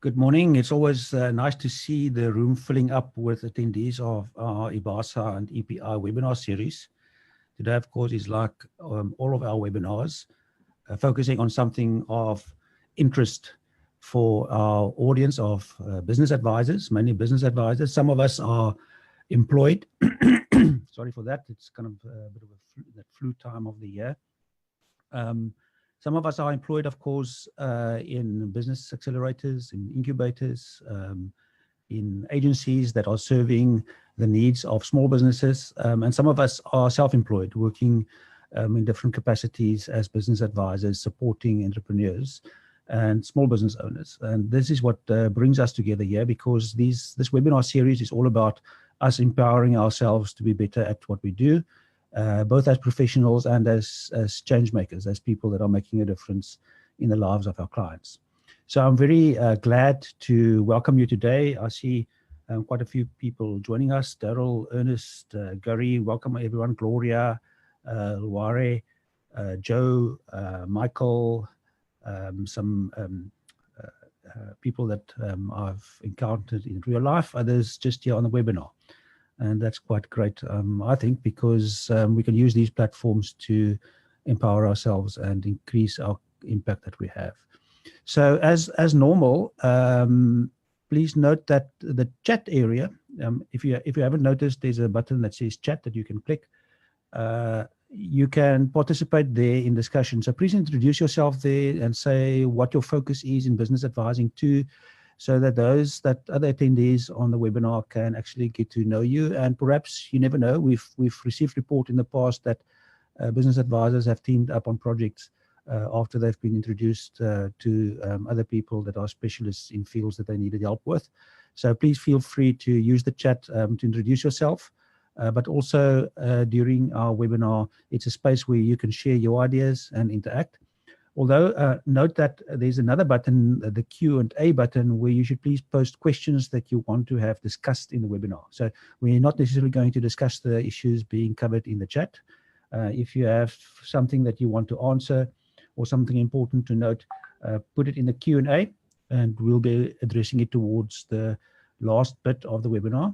Good morning. It's always nice to see the room filling up with attendees of our IBASA and EPI webinar series. Today, of course, is like all of our webinars, focusing on something of interest for our audience of business advisors, mainly business advisors. Some of us are employed. Sorry for that. It's kind of a bit of that flu time of the year. Some of us are employed, of course, in business accelerators, in incubators, in agencies that are serving the needs of small businesses. And some of us are self-employed, working in different capacities as business advisors, supporting entrepreneurs and small business owners. And this is what brings us together here, because this webinar series is all about us empowering ourselves to be better at what we do, both as professionals and as change makers, as people that are making a difference in the lives of our clients. So I'm very glad to welcome you today. I see quite a few people joining us. Daryl, Ernest, Gary, welcome everyone. Gloria, Luare, Joe, Michael, some people that I've encountered in real life, others just here on the webinar. And that's quite great, I think, because we can use these platforms to empower ourselves and increase our impact that we have. So as normal, please note that the chat area, if you haven't noticed, there's a button that says chat that you can click. You can participate there in discussion. So please introduce yourself there and say what your focus is in business advising too, so that other attendees on the webinar can actually get to know you. And perhaps, you never know, we've received report in the past that business advisors have teamed up on projects after they've been introduced to other people that are specialists in fields that they needed help with. So please feel free to use the chat to introduce yourself. But also during our webinar, it's a space where you can share your ideas and interact. Although note that there's another button, the Q&A button, where you should please post questions that you want to have discussed in the webinar. So we're not necessarily going to discuss the issues being covered in the chat. If you have something that you want to answer or something important to note, put it in the Q&A, and we'll be addressing it towards the last bit of the webinar.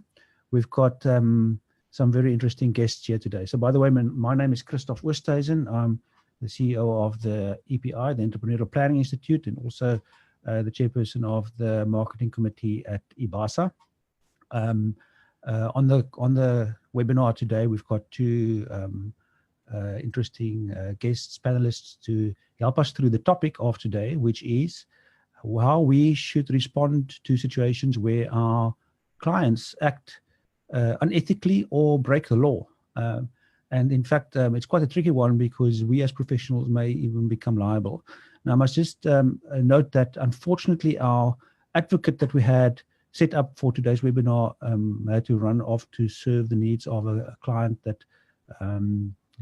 We've got some very interesting guests here today. So by the way, my name is Christoph Oosthuizen. I'm the CEO of the EPI, the Entrepreneurial Planning Institute, and also the chairperson of the marketing committee at IBASA. On the webinar today, we've got two interesting guests, panelists, to help us through the topic of today, which is how we should respond to situations where our clients act unethically or break the law. And in fact, it's quite a tricky one, because we as professionals may even become liable. Now, I must just note that unfortunately our advocate that we had set up for today's webinar had to run off to serve the needs of a client that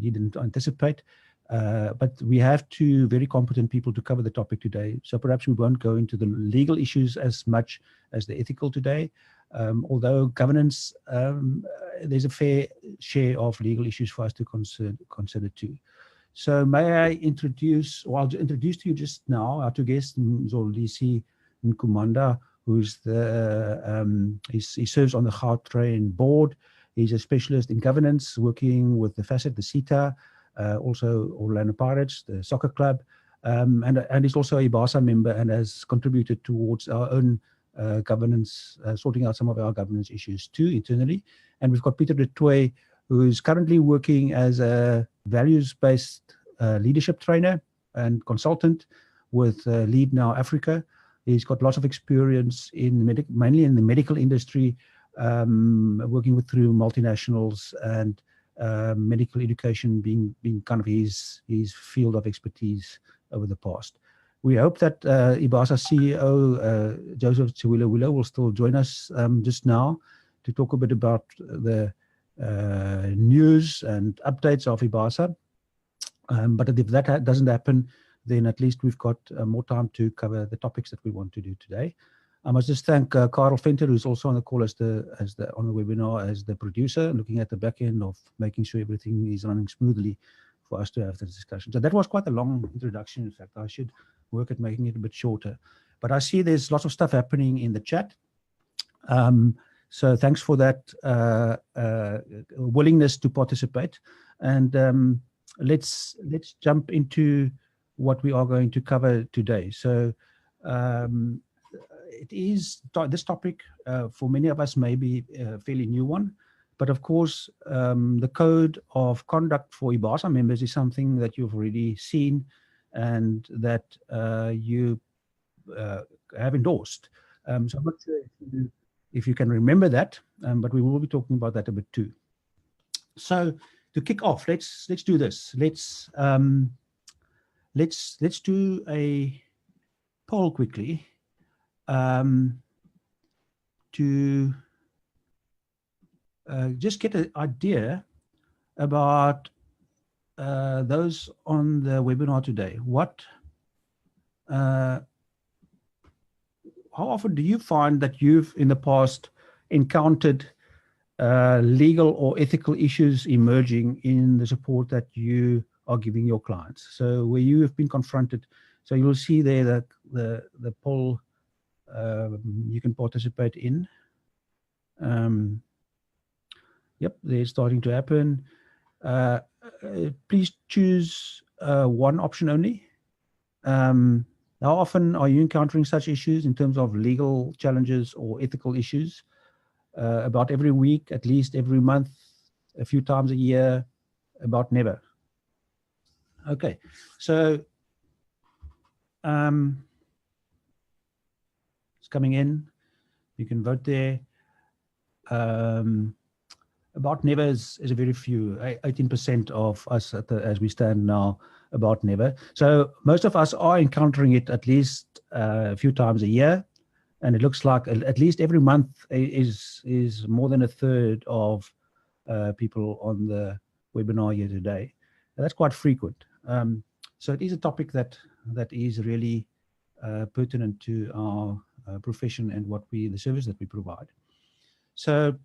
he didn't anticipate. But we have two very competent people to cover the topic today. So perhaps we won't go into the legal issues as much as the ethical today. Although governance, there's a fair share of legal issues for us to consider too. So may I introduce, or I'll introduce to you just now our two guests, Mzolisi Nkumanda, who's he serves on the Gautrain board. He's a specialist in governance, working with the Facet, the CETA, also Orlando Pirates, the soccer club, and he's also a IBASA member and has contributed towards our own governance, sorting out some of our governance issues too internally. And we've got Pieter Toit, who is currently working as a values-based leadership trainer and consultant with Lead Now Africa. He's got lots of experience in mainly in the medical industry, working through multinationals, and medical education being kind of his field of expertise over the past. We hope that IBASA CEO Joseph Chiwila will still join us just now to talk a bit about the news and updates of IBASA. But if that doesn't happen, then at least we've got more time to cover the topics that we want to do today. I must just thank Karel Venter, who's also on the call on the webinar as the producer, looking at the back end of making sure everything is running smoothly for us to have the discussion. So that was quite a long introduction. In fact, I should work at making it a bit shorter. But I see there's lots of stuff happening in the chat. So thanks for that willingness to participate. And let's jump into what we are going to cover today. So it is this topic for many of us may be a fairly new one, but of course the code of conduct for IBASA members is something that you've already seen and that you have endorsed. So I'm not sure if you can remember that, but we will be talking about that a bit too. So to kick off, let's do this. Let's do a poll quickly to just get an idea about those on the webinar today. How often do you find that you've in the past encountered legal or ethical issues emerging in the support that you are giving your clients? So where you have been confronted, so you'll see there that the poll you can participate in. Yep, they're starting to happen. Please choose one option only. How often are you encountering such issues in terms of legal challenges or ethical issues? About every week, at least every month, a few times a year, about never. Okay, so it's coming in. You can vote there. About never is a very few, 18% of us as we stand now, about never. So most of us are encountering it at least a few times a year. And it looks like at least every month is more than a third of people on the webinar here today. And that's quite frequent. So it is a topic that is really pertinent to our profession and the service that we provide. So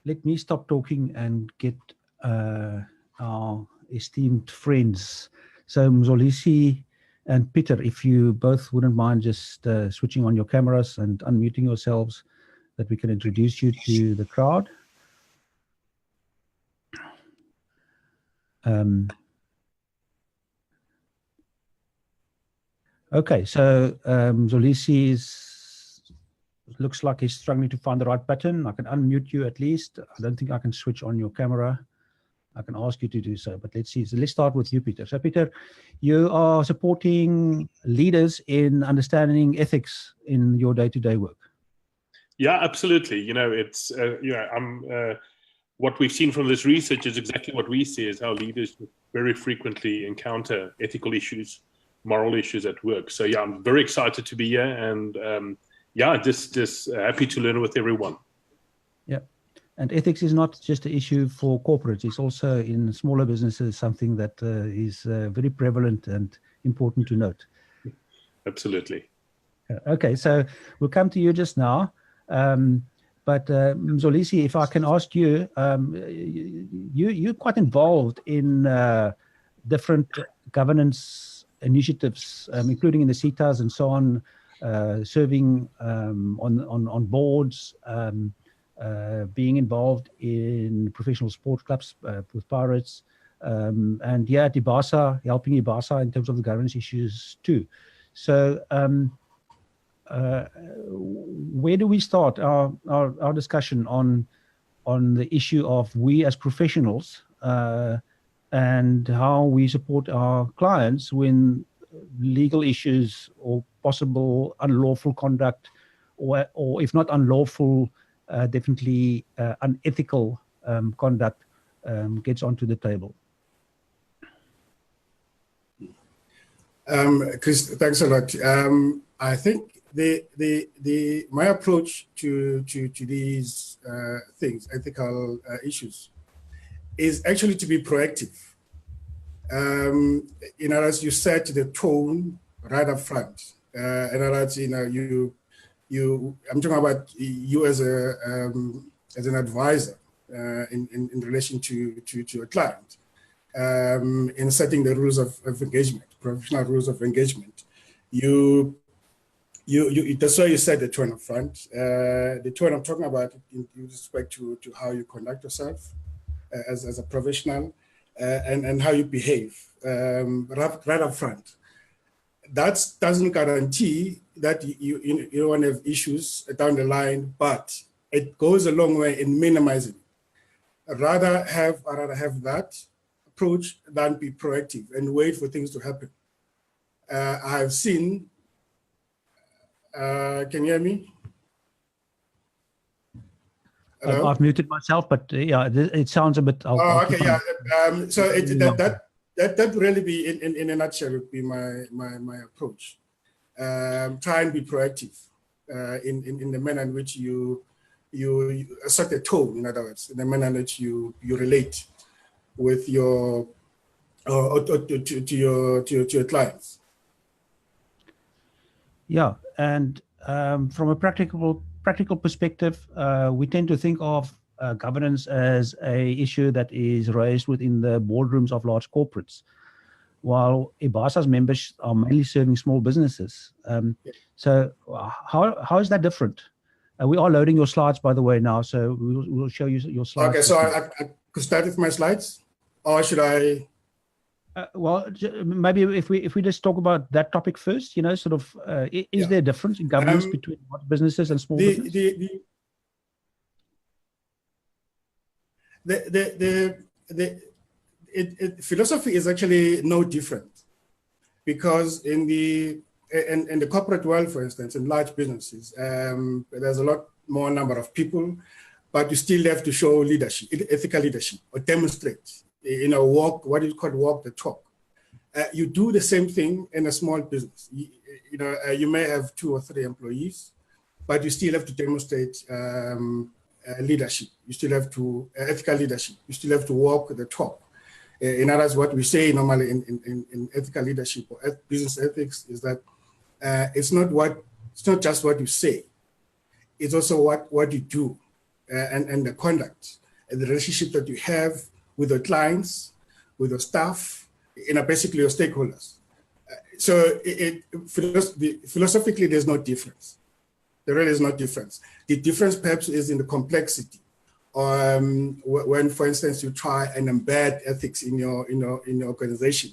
let me stop talking and get our esteemed friends. So Mzolisi and Pieter, if you both wouldn't mind just switching on your cameras and unmuting yourselves, that we can introduce you to the crowd. Okay, so Mzolisi looks like he's struggling to find the right button. I can unmute you at least. I don't think I can switch on your camera. I can ask you to do so, but let's see. So let's start with you, Pieter. So Pieter, you are supporting leaders in understanding ethics in your day-to-day work. Yeah, absolutely. You know, it's what we've seen from this research is exactly what we see is how leaders very frequently encounter ethical issues, moral issues at work. So yeah, I'm very excited to be here, and yeah, just happy to learn with everyone. Yeah. And ethics is not just an issue for corporates. It's also in smaller businesses, something that is very prevalent and important to note. Absolutely. Okay, so we'll come to you just now. But Mzolisi, if I can ask you, you're quite involved in different governance initiatives, including in the CETAs and so on, serving on boards, being involved in professional sports clubs with Pirates, and yeah, at IBASA, helping IBASA in terms of the governance issues too. So where do we start our discussion on the issue of we as professionals and how we support our clients when legal issues or possible unlawful conduct, or if not unlawful, definitely unethical conduct gets onto the table? Chris, thanks a lot. I think my approach to these things, ethical issues, is actually to be proactive. In other words, you set the tone right up front. In other words, I'm talking about you as an advisor in relation to a client. in setting the rules of engagement, professional rules of engagement. That's why you said the tone up front. The tone I'm talking about in respect to how you conduct yourself as a professional and how you behave right up front. That doesn't guarantee that you don't have issues down the line, but it goes a long way in minimizing. I'd rather have that approach than be proactive and wait for things to happen. I have seen. Can you hear me? Hello? I've muted myself, but yeah, it sounds a bit. Okay, yeah. So that really be in a nutshell would be my approach. Try and be proactive in the manner in which you set a tone. In other words, in the manner in which you relate with your to your clients. Yeah, and from a practical perspective, we tend to think of governance as a issue that is raised within the boardrooms of large corporates, while IBASA's members are mainly serving small businesses. So how is that different? We are loading your slides, by the way, now, so we'll show you your slides. Okay, so I could start with my slides, or should I? Well, maybe if we just talk about that topic first, sort of, is there a difference in governance between large businesses and small businesses? Philosophy is actually no different, because in the corporate world, for instance, in large businesses, there's a lot more number of people, but you still have to show leadership, ethical leadership, or demonstrate. Walk the talk. You do the same thing in a small business. You may have 2 or 3 employees, but you still have to demonstrate leadership. You still have to ethical leadership. You still have to walk the talk. In other words, what we say normally in ethical leadership or business ethics is that it's not just what you say. It's also what you do and the conduct and the relationship that you have with your clients, with your staff, basically your stakeholders. So philosophically, there's no difference. There really is no difference. The difference perhaps is in the complexity. When, for instance, you try and embed ethics in your organization,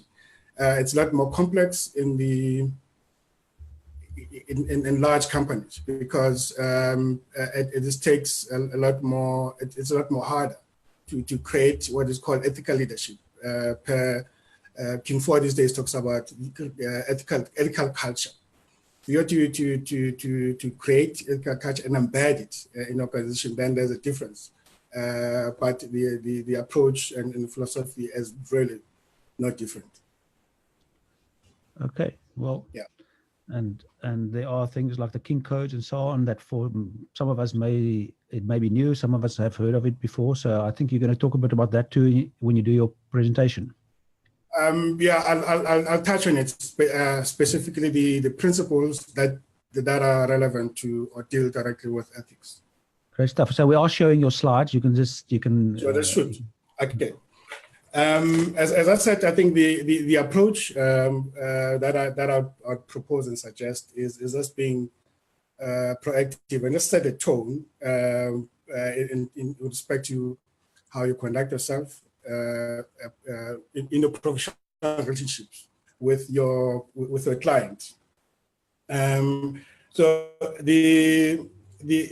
it's a lot more complex in large companies, because it just takes a lot more. It's a lot more harder to create what is called ethical leadership. King Ford these days talks about ethical culture. You have to create ethical culture and embed it in organization. Then there's a difference, but the approach and the philosophy is really not different. Okay, well, yeah, and there are things like the King codes and so on that for some of us may be new, some of us have heard of it before. So I think you're going to talk a bit about that too when you do your presentation. I'll touch on it, specifically the principles that are relevant to or deal directly with ethics. Great stuff. So we are showing your slides. You can. So that should. Okay. As I said, I think the approach that I'd propose and suggest is just being proactive and just set a tone in respect to how you conduct yourself in your professional relationships with your client. So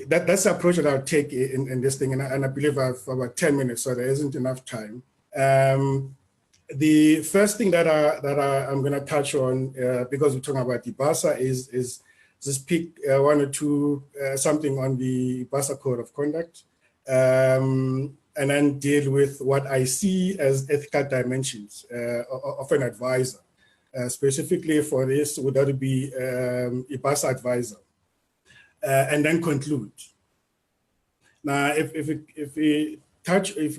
that's the approach that I'll take in this thing, and I believe I have about 10 minutes, so there isn't enough time. The first thing that I'm going to touch on, because we're talking about IBASA, is just pick 1 or 2 something on the IBASA Code of Conduct, and then deal with what I see as ethical dimensions of an advisor. Specifically for this, would that be IBASA advisor, and then conclude. Now, if we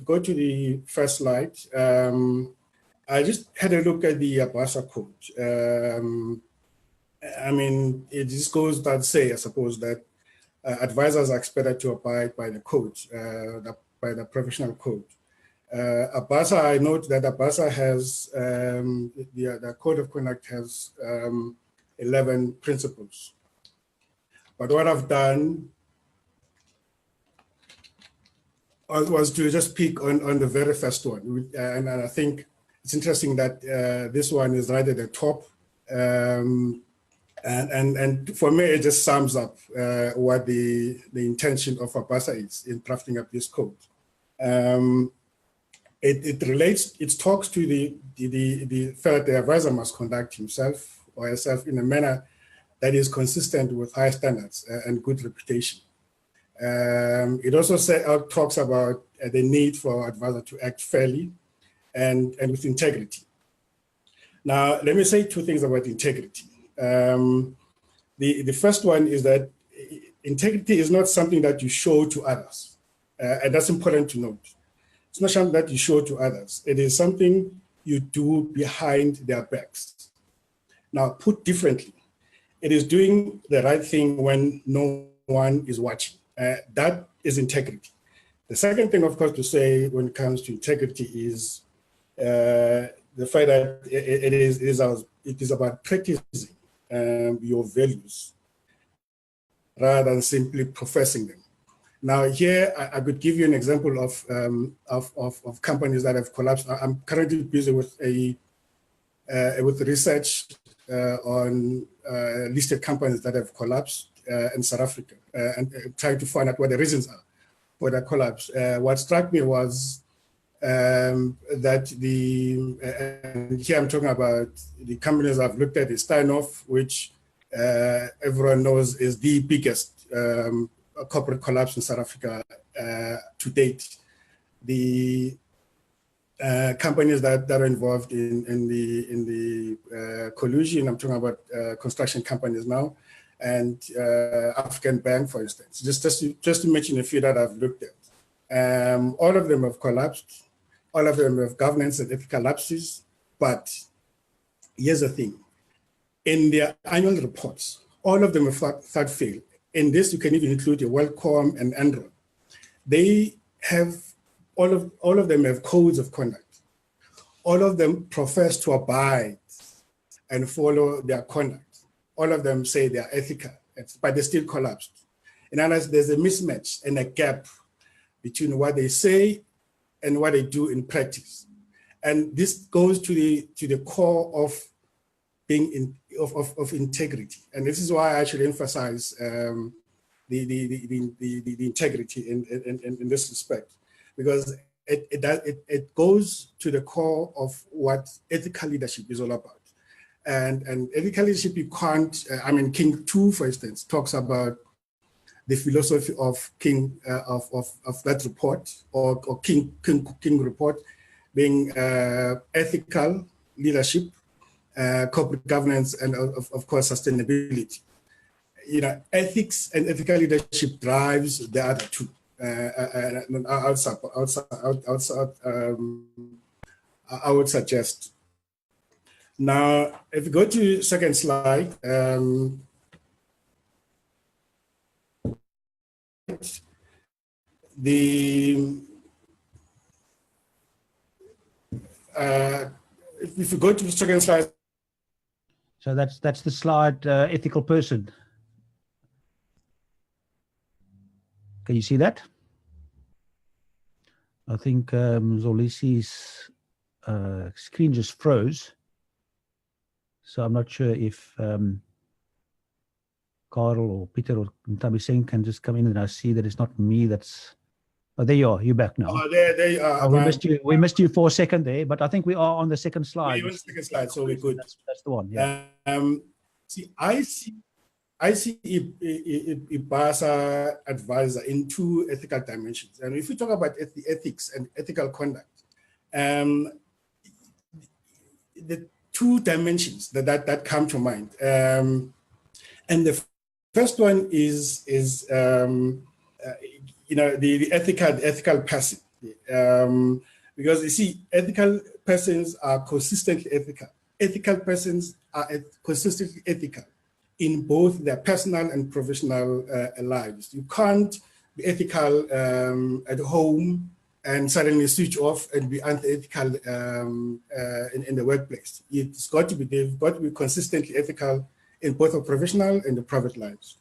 go to the first slide, I just had a look at the IBASA code. It just goes without say, I suppose, that advisors are expected to abide by the code, by the professional code. IBASA, I note that IBASA has, the Code of Conduct has 11 principles. But what I've done was to just pick on the very first one. And I think it's interesting that this one is right at the top. And for me, it just sums up what the intention of IBASA is in drafting up this code. It relates, it talks to the fact that the advisor must conduct himself or herself in a manner that is consistent with high standards and good reputation. It also talks about the need for advisor to act fairly and with integrity. Now, let me say two things about integrity. The first one is that integrity is not something that you show to others. And that's important to note. It's not something that you show to others. It is something you do behind their backs. Now, put differently, it is doing the right thing when no one is watching. That is integrity. The second thing, of course, to say when it comes to integrity is the fact that it is about practicing your values rather than simply professing them. Now, here I could give you an example of companies that have collapsed. I'm currently busy with with research on listed companies that have collapsed in South Africa and trying to find out what the reasons are for that collapse. What struck me was that here I'm talking about the companies I've looked at is Steinhoff, which everyone knows is the biggest corporate collapse in South Africa to date. The companies that are involved in the collusion, I'm talking about construction companies now, and African Bank, for instance, just to mention a few that I've looked at. All of them have collapsed. All of them have governance and ethical lapses. But here's the thing. In their annual reports, all of them have third fail. In this, you can even include a WellCom and Enron. They have, all of them have codes of conduct. All of them profess to abide and follow their conduct. All of them say they are ethical, but they still collapsed. In other words, there's a mismatch and a gap between what they say and what they do in practice. And this goes to the core of being of integrity. And this is why I actually emphasize the integrity in this respect, because it goes to the core of what ethical leadership is all about. And ethical leadership, you can't, King 2, for instance, talks about the philosophy of King of that report, or King report being ethical leadership, corporate governance, and of course sustainability. Ethics and ethical leadership drives the other two. I would suggest. Now, if you go to second slide, if you go to the second slide. So that's the slide, ethical person. Can you see that? I think Mzolisi's screen just froze. So I'm not sure if Carl or Pieter or Ntabiseng can just come in, and I see that it's not me that's... Oh, there you are. You're back now. Oh, there you are. We missed you for a second there, but I think we are on the second slide. We're on the second slide, so we're good. That's the one, yeah. I see IBASA advisor in two ethical dimensions. And if we talk about ethics and ethical conduct, the two dimensions that come to mind. And the first one is the ethical person. Because you see, ethical persons are consistently ethical. Ethical persons are consistently ethical in both their personal and professional lives. You can't be ethical at home and suddenly switch off and be unethical in the workplace. It's got to be, they've got to be consistently ethical in both the professional and the private lives.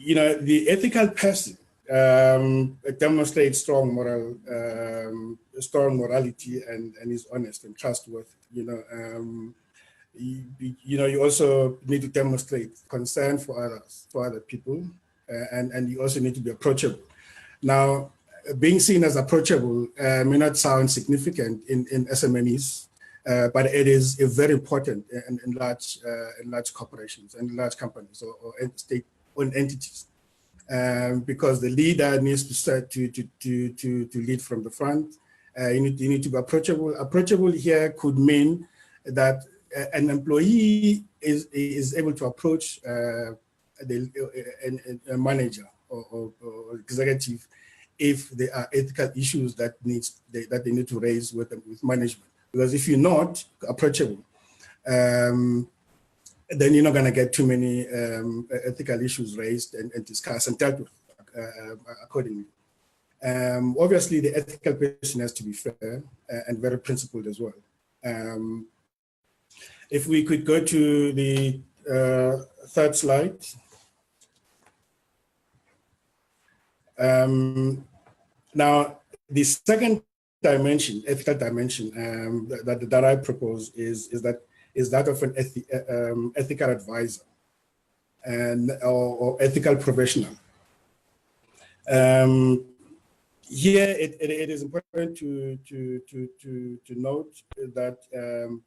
You know, the ethical person demonstrates strong morality and is honest and trustworthy. You know, you also need to demonstrate concern for others, for other people, and you also need to be approachable. Now, being seen as approachable may not sound significant in SMEs, but it is very important in large corporations and large companies or state-owned entities, because the leader needs to start to lead from the front. You need to be approachable. Approachable here could mean that an employee is able to approach a manager or executive if there are ethical issues that they need to raise with management. Because if you're not approachable, then you're not going to get too many ethical issues raised and discussed and dealt with accordingly. Obviously, the ethical person has to be fair and very principled as well. If we could go to the third slide. Now, the second dimension, ethical dimension, that I propose is that of an ethical advisor or ethical professional. Here, it is important to note that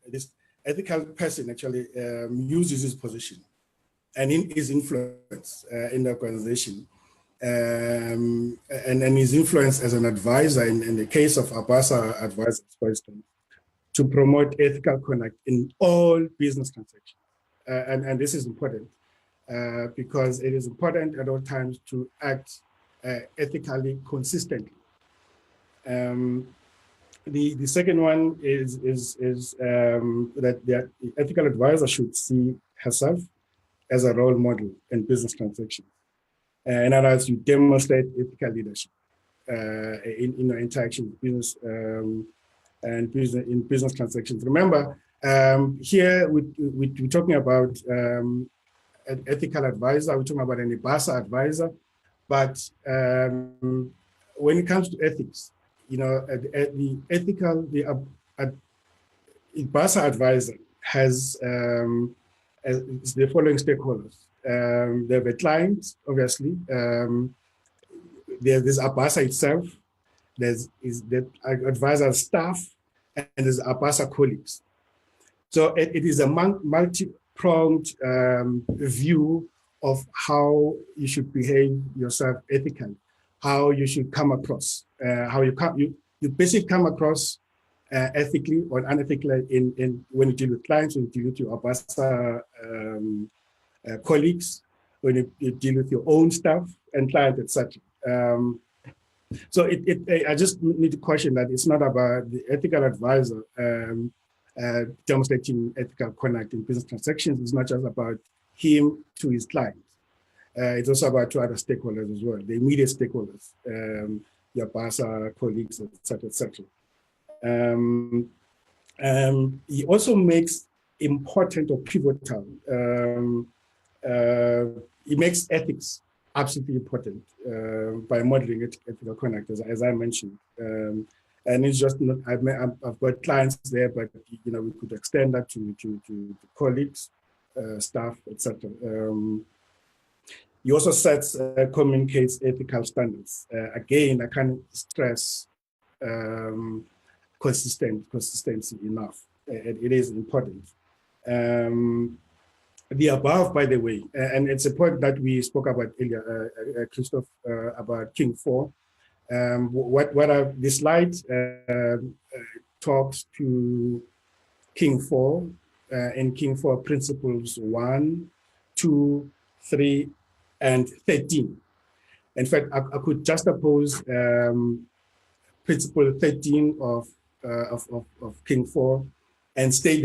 this ethical person actually uses his position and his influence in the organization. And his influence as an advisor in the case of IBASA advisors, for instance, to promote ethical conduct in all business transactions. And this is important because it is important at all times to act ethically consistently. The second one is that the ethical advisor should see herself as a role model in business transactions. In other words, you demonstrate ethical leadership in your interaction with business and in business transactions. Remember, here we're talking about an ethical advisor. We're talking about an IBASA advisor, but when it comes to ethics, you know, the IBASA advisor has the following stakeholders. They have a client, obviously. There's IBASA itself. There's the advisor staff, and there's IBASA colleagues. So it is a multi-pronged view of how you should behave yourself ethically, how you should come across, how you basically come across ethically or unethically in when you deal with clients, when you deal with your IBASA colleagues, when you deal with your own staff and clients, etc. So I just need to caution that it's not about the ethical advisor demonstrating ethical conduct in business transactions. It's not just about him to his clients. It's also about to other stakeholders as well, the immediate stakeholders, your IBASA colleagues, etc., etc. He also makes important or pivotal. It makes ethics absolutely important by modeling ethical conduct, as I mentioned. And it's just not, I've got clients there, but you know, we could extend that to colleagues, staff, etc. He also sets, communicates ethical standards. Again, I can't stress consistency enough. It is important. The above, by the way, and it's a point that we spoke about earlier, Christoph, about King 4. This slide talks to King 4 and King 4 principles 1, 2, 3, and 13. In fact, I could juxtapose principle 13 of King 4 and state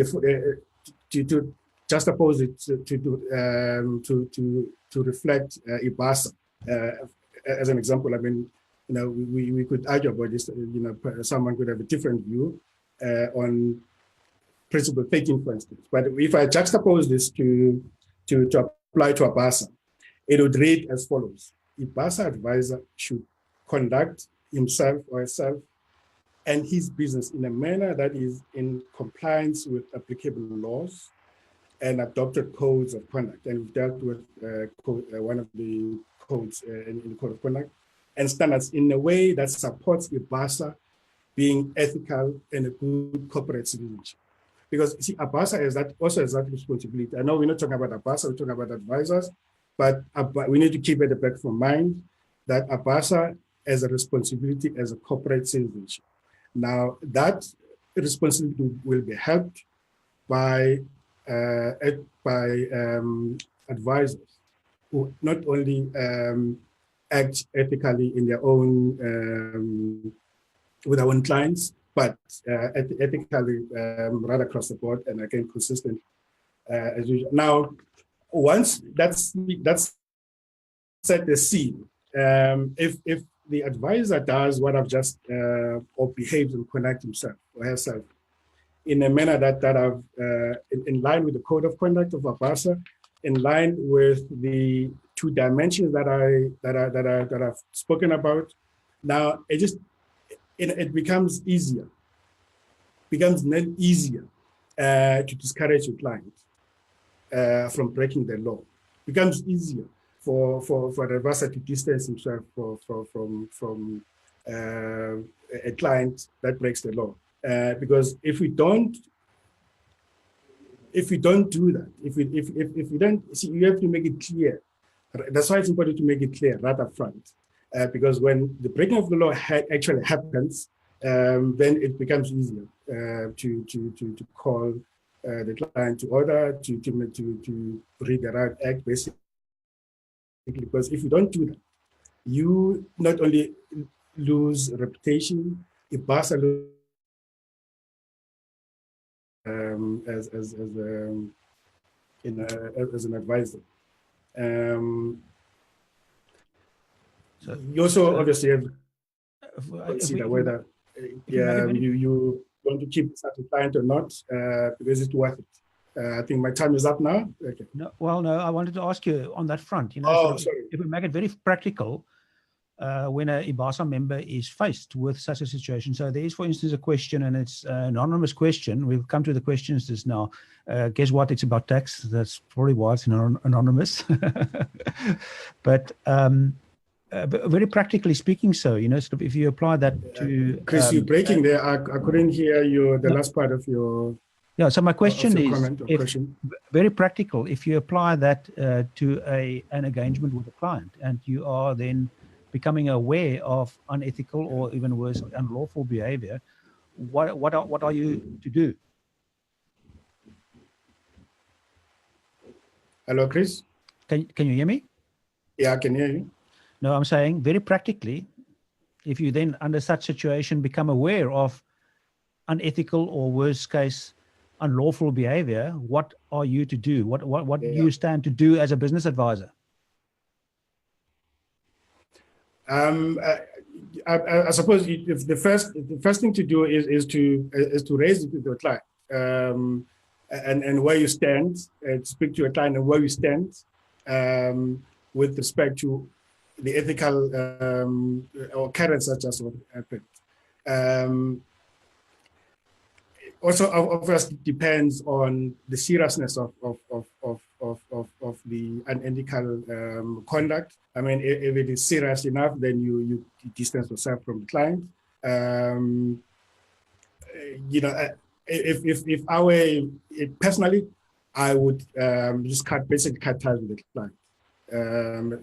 to juxtapose it to reflect IBASA. As an example, I mean, we could argue about this. Someone could have a different view on Principle 13, for instance. But if I juxtapose this to apply to IBASA, it would read as follows: IBASA advisor should conduct himself or herself and his business in a manner that is in compliance with applicable laws and adopted codes of conduct. And we've dealt with one of the codes in the Code of Conduct and standards in a way that supports IBASA being ethical and a good corporate citizenship. Because see, IBASA also has that responsibility. I know we're not talking about IBASA, we're talking about advisors, but we need to keep at the back of mind that IBASA has a responsibility as a corporate citizenship. Now, that responsibility will be helped by advisors who not only act ethically in their own with our own clients, but ethically right across the board, and again consistent as usual. Now, once that's set the scene, if the advisor does what I've just or behaves and connect himself or herself in a manner that I've in line with the code of conduct of IBASA, in line with the 2 dimensions that I've spoken about. Now it becomes easier, to discourage your client from breaking the law. It becomes easier for the advisor to distance himself from a client that breaks the law. Because if we don't do that, if we don't see, you have to make it clear. That's why it's important to make it clear right up front. Because when the breaking of the law actually happens, then it becomes easier to call the client to order, to read the right act, basically. Because if you don't do that, you not only lose reputation, IBASA loses as an advisor. You also obviously have to consider whether you want to keep such a client or not, because it's worth it. I think my time is up now. Okay. No, I wanted to ask you on that front. Sorry. If we make it very practical, when a IBASA member is faced with such a situation. So there is, for instance, a question, and it's an anonymous question. We'll come to the questions just now. Guess what? It's about tax. That's probably why it's anonymous. But very practically speaking, so sort of if you apply that to Chris, you're breaking there. I couldn't hear the last part of your. Yeah, so my question is, very practical, if you apply that to an engagement with a client and you are then becoming aware of unethical or even worse, unlawful behavior, what are you to do? Hello, Chris? Can you hear me? Yeah, I can hear you. No, I'm saying very practically, if you then under such situation become aware of unethical or worst case unlawful behavior, what are you to do? What do you stand to do as a business advisor? I suppose if the first thing to do is to raise it with your client, and where you stand, speak to your client and where you stand with respect to the ethical occurrence such as what happened. Also, obviously, depends on the seriousness of the unethical conduct. I mean, if it is serious enough, then you distance yourself from the client. If I were personally, I would just basically cut ties with the client,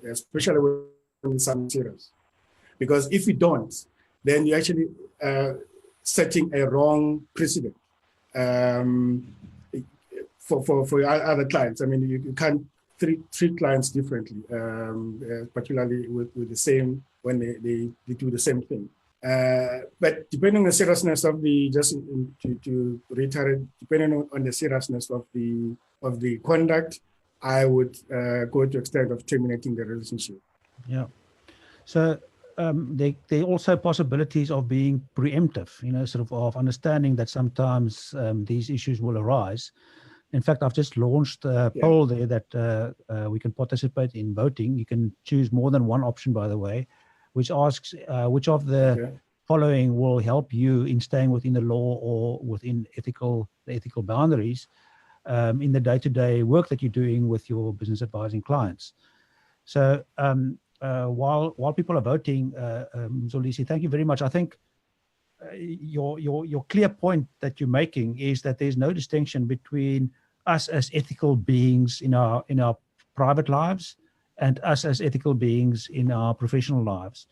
especially when it's something serious. Because if you don't, then you actually setting a wrong precedent for your other clients. I mean, you can't treat clients differently, particularly with the same, when they do the same thing. But depending on the seriousness of to reiterate, depending on the seriousness of the conduct, I would go to extent of terminating the relationship. Yeah. So there are also possibilities of being preemptive, sort of understanding that sometimes these issues will arise. In fact, I've just launched a poll there that we can participate in voting. You can choose more than one option, by the way, which asks which of the following will help you in staying within the law or within ethical boundaries in the day-to-day work that you're doing with your business advising clients. So while people are voting, Mzolisi, thank you very much. I think your clear point that you're making is that there's no distinction between us as ethical beings in our private lives and us as ethical beings in our professional lives,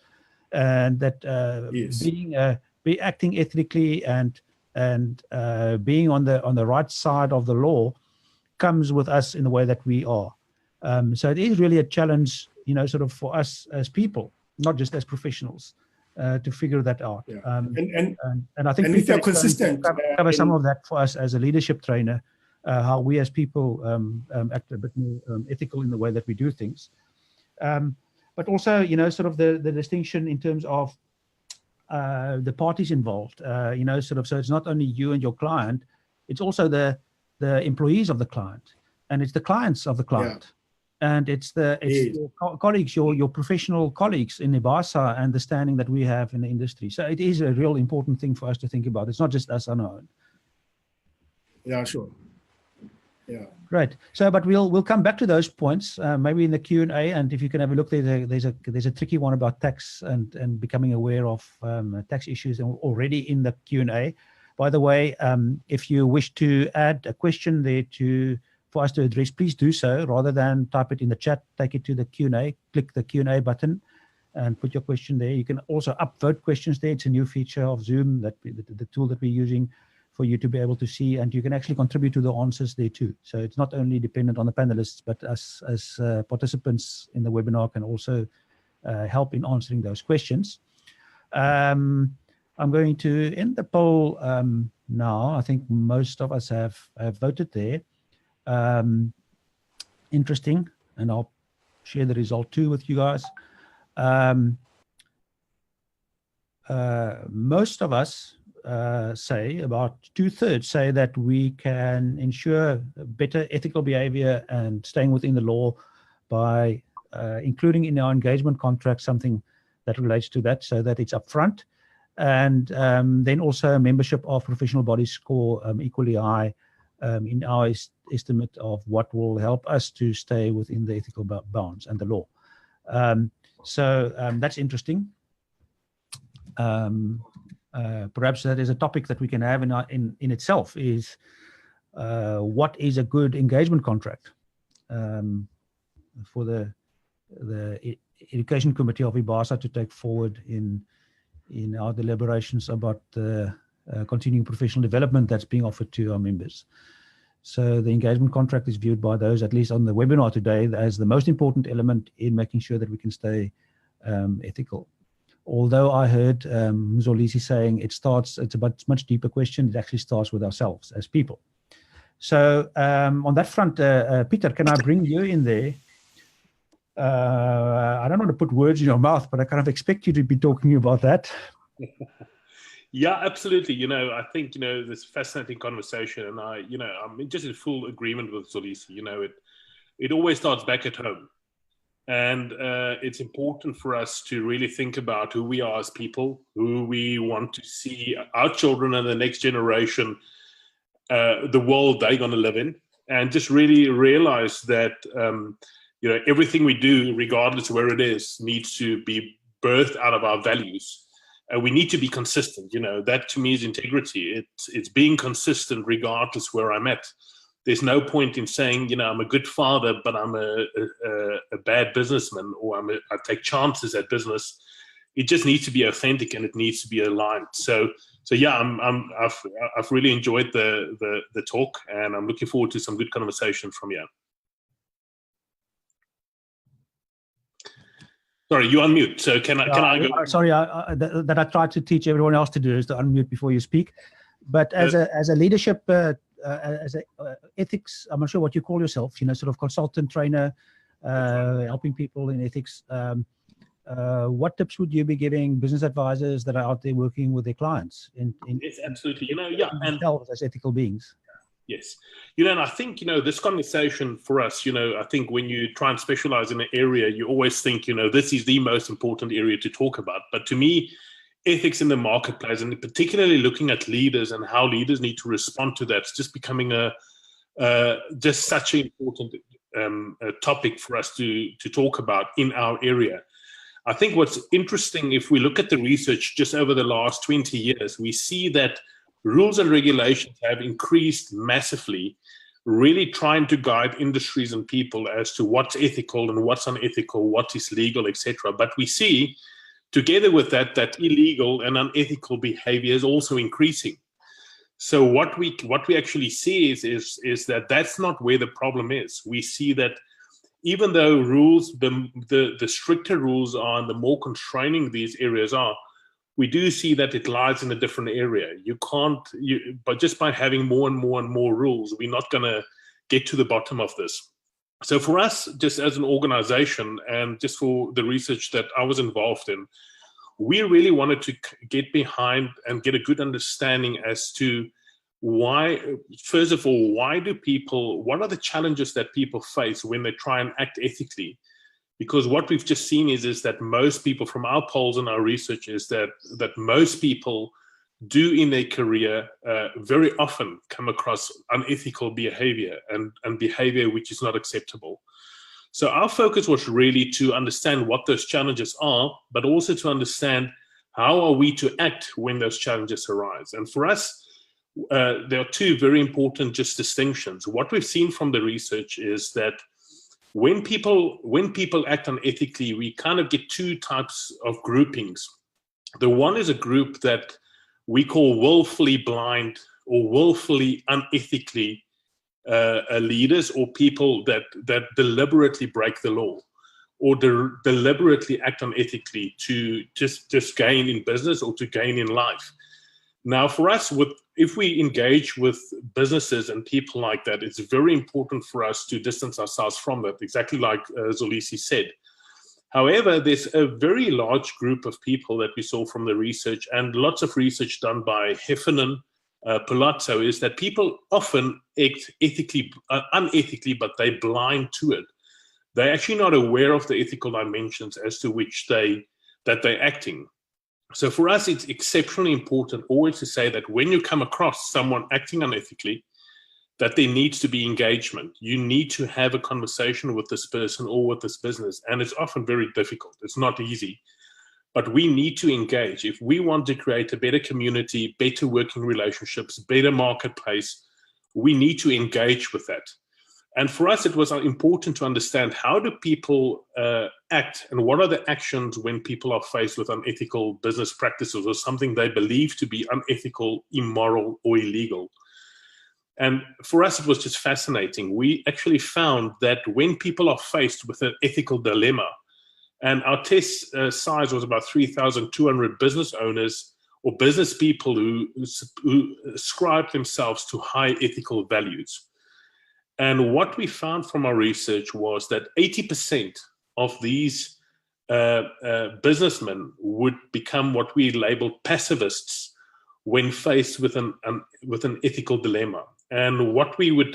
and that be acting ethically and being on the right side of the law comes with us in the way that we are. So it is really a challenge, sort of for us as people, not just as professionals, to figure that out. And I think if you're consistent, cover some of that for us as a leadership trainer, how we as people act a bit more ethical in the way that we do things. But also, sort of the distinction in terms of the parties involved, so it's not only you and your client, it's also the employees of the client, and it's the clients of the client. And it's your colleagues, your professional colleagues in IBASA and the standing that we have in the industry. So it is a real important thing for us to think about. It's not just us on our own. Yeah, sure. Yeah. Great. So, but we'll come back to those points maybe in the Q&A. And if you can have a look, there's a tricky one about tax and becoming aware of tax issues already in the Q&A. By the way, if you wish to add a question there for us to address, please do so. Rather than type it in the chat, take it to the Q&A, click the Q&A button and put your question there. You can also upvote questions there. It's a new feature of Zoom, the tool that we're using for you to be able to see, and you can actually contribute to the answers there too. So it's not only dependent on the panelists, but us as participants in the webinar can also help in answering those questions. I'm going to end the poll now. I think most of us have voted there. Interesting, and I'll share the result too with you guys. Most of us say, about 2/3 say that we can ensure better ethical behavior and staying within the law by including in our engagement contract something that relates to that, so that it's upfront, and then also a membership of professional bodies score equally high in our estimate of what will help us to stay within the ethical bounds and the law. So that's interesting. Perhaps that is a topic that we can have in itself, is what is a good engagement contract for the Education Committee of IBASA to take forward in our deliberations about the continuing professional development that's being offered to our members. So the engagement contract is viewed by those, at least on the webinar today, as the most important element in making sure that we can stay ethical. Although I heard Mzolisi saying it's a much deeper question. It actually starts with ourselves as people. So on that front, Pieter, can I bring you in there? I don't want to put words in your mouth, but I kind of expect you to be talking about that. Yeah, absolutely. I think, this fascinating conversation, and I'm just in full agreement with Mzolisi. It always starts back at home. And it's important for us to really think about who we are as people, who we want to see our children and the next generation, the world they're going to live in, and just really realize that, everything we do, regardless of where it is, needs to be birthed out of our values. We need to be consistent. That to me is integrity. It's being consistent regardless where I'm at. There's no point in saying, I'm a good father, but I'm a bad businessman, or I take chances at business. It just needs to be authentic, and it needs to be aligned. So yeah, I've really enjoyed the talk, and I'm looking forward to some good conversation from you. Sorry, you unmute. So can I go? Sorry, that I tried to teach everyone else to do, is to unmute before you speak. But as a leadership, as a ethics, I'm not sure what you call yourself, sort of consultant, trainer, helping people in ethics. what tips would you be giving business advisors that are out there working with their clients Yes, absolutely. And themselves as ethical beings? Yes. And I think, this conversation for us, I think when you try and specialize in an area, you always think, this is the most important area to talk about. But to me, ethics in the marketplace, and particularly looking at leaders and how leaders need to respond to that, it's just becoming just such an important topic for us to talk about in our area. I think what's interesting, if we look at the research just over the last 20 years, we see that rules and regulations have increased massively, really trying to guide industries and people as to what's ethical and what's unethical, what is legal, etc. But we see, together with that illegal and unethical behavior is also increasing. So what we actually see is that that's not where the problem is. We see that even though rules, the stricter rules are and the more constraining these areas are, we do see that it lies in a different area. But just by having more and more and more rules, we're not going to get to the bottom of this. So for us, just as an organization and just for the research that I was involved in, we really wanted to get behind and get a good understanding as to why, first of all, what are the challenges that people face when they try and act ethically? Because what we've just seen is that most people, from our polls and our research, is that most people do in their career very often come across unethical behavior and behavior which is not acceptable. So our focus was really to understand what those challenges are, but also to understand how are we to act when those challenges arise. And for us, there are two very important just distinctions. What we've seen from the research is that when people act unethically, we kind of get two types of groupings. The one is a group that we call willfully blind or willfully unethically leaders, or people that deliberately break the law or deliberately act unethically to just gain in business or to gain in life. Now, for us, if we engage with businesses and people like that, it's very important for us to distance ourselves from that, exactly like Mzolisi said. However, there's a very large group of people that we saw from the research, and lots of research done by Heffernan, Palazzo, is that people often act unethically, but they're blind to it. They're actually not aware of the ethical dimensions as to which they're acting. So for us, it's exceptionally important always to say that when you come across someone acting unethically, that there needs to be engagement. You need to have a conversation with this person or with this business. And it's often very difficult. It's not easy. But we need to engage. If we want to create a better community, better working relationships, better marketplace, we need to engage with that. And for us, it was important to understand how do people act and what are the actions when people are faced with unethical business practices or something they believe to be unethical, immoral, or illegal. And for us, it was just fascinating. We actually found that when people are faced with an ethical dilemma, and our test size was about 3,200 business owners or business people who ascribe themselves to high ethical values. And what we found from our research was that 80% of these businessmen would become what we label pacifists when faced with an ethical dilemma. And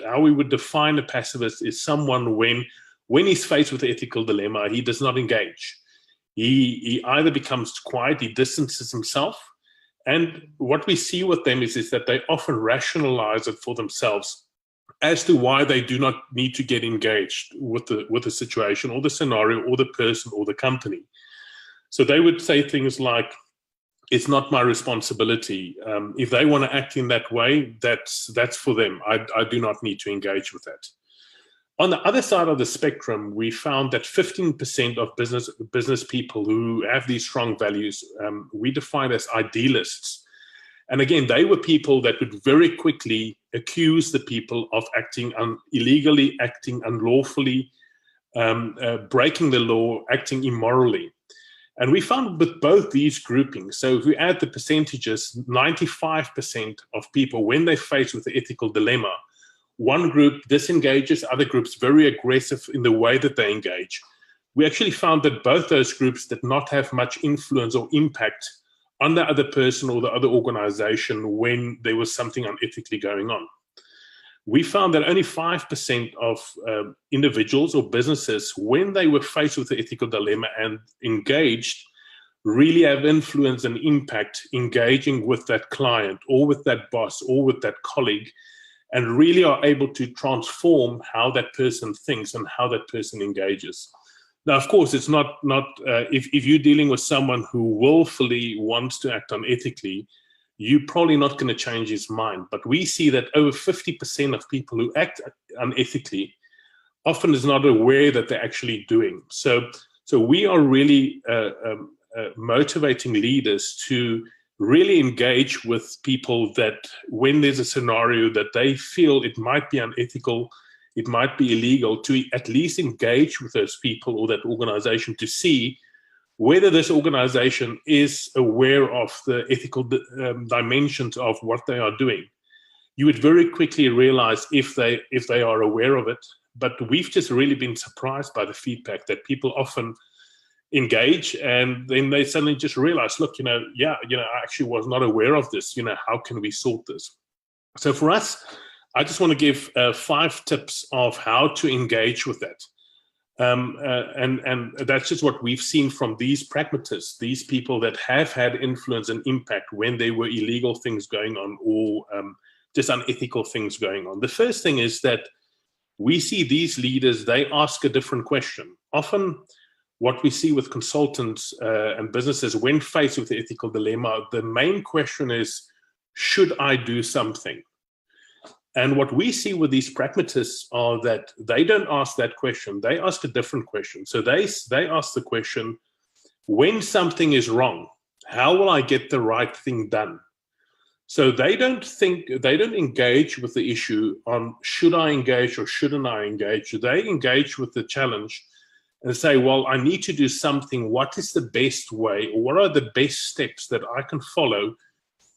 how we would define a pacifist is someone when he's faced with an ethical dilemma, he does not engage. He either becomes quiet, he distances himself. And what we see with them is that they often rationalize it for themselves as to why they do not need to get engaged with the situation or the scenario or the person or the company. So they would say things like, it's not my responsibility. If they want to act in that way, that's for them. I do not need to engage with that. On the other side of the spectrum, we found that 15% of business people who have these strong values, we define as idealists. And again, they were people that would very quickly accuse the people of acting illegally, acting unlawfully, breaking the law, acting immorally. And we found with both these groupings, so if we add the percentages, 95% of people, when they're faced with the ethical dilemma, one group disengages, other groups very aggressive in the way that they engage. we actually found that both those groups did not have much influence or impact on the other person or the other organization when there was something unethically going on. We found that only 5% of individuals or businesses, when they were faced with the ethical dilemma and engaged, really have influence and impact engaging with that client or with that boss or with that colleague, and really are able to transform how that person thinks and how that person engages. Now, of course, it's not if you're dealing with someone who willfully wants to act unethically, you're probably not going to change his mind. But we see that over 50% of people who act unethically often is not aware that they're actually doing. So we are really motivating leaders to really engage with people that when there's a scenario that they feel it might be unethical, it might be illegal, to at least engage with those people or that organization to see whether this organization is aware of the ethical dimensions of what they are doing. You would very quickly realize if they are aware of it. But we've just really been surprised by the feedback that people often engage, and then they suddenly just realize, look, I actually was not aware of this. How can we sort this? So for us, I just want to give 5 tips of how to engage with that. And that's just what we've seen from these pragmatists, these people that have had influence and impact when there were illegal things going on or just unethical things going on. The first thing is that we see these leaders, they ask a different question. Often what we see with consultants and businesses when faced with the ethical dilemma, the main question is, should I do something? And what we see with these pragmatists are that they don't ask that question. They ask a different question. So they ask the question, when something is wrong, how will I get the right thing done? So they don't engage with the issue on should I engage or shouldn't I engage. They engage with the challenge and say, well, I need to do something. What is the best way, or what are the best steps that I can follow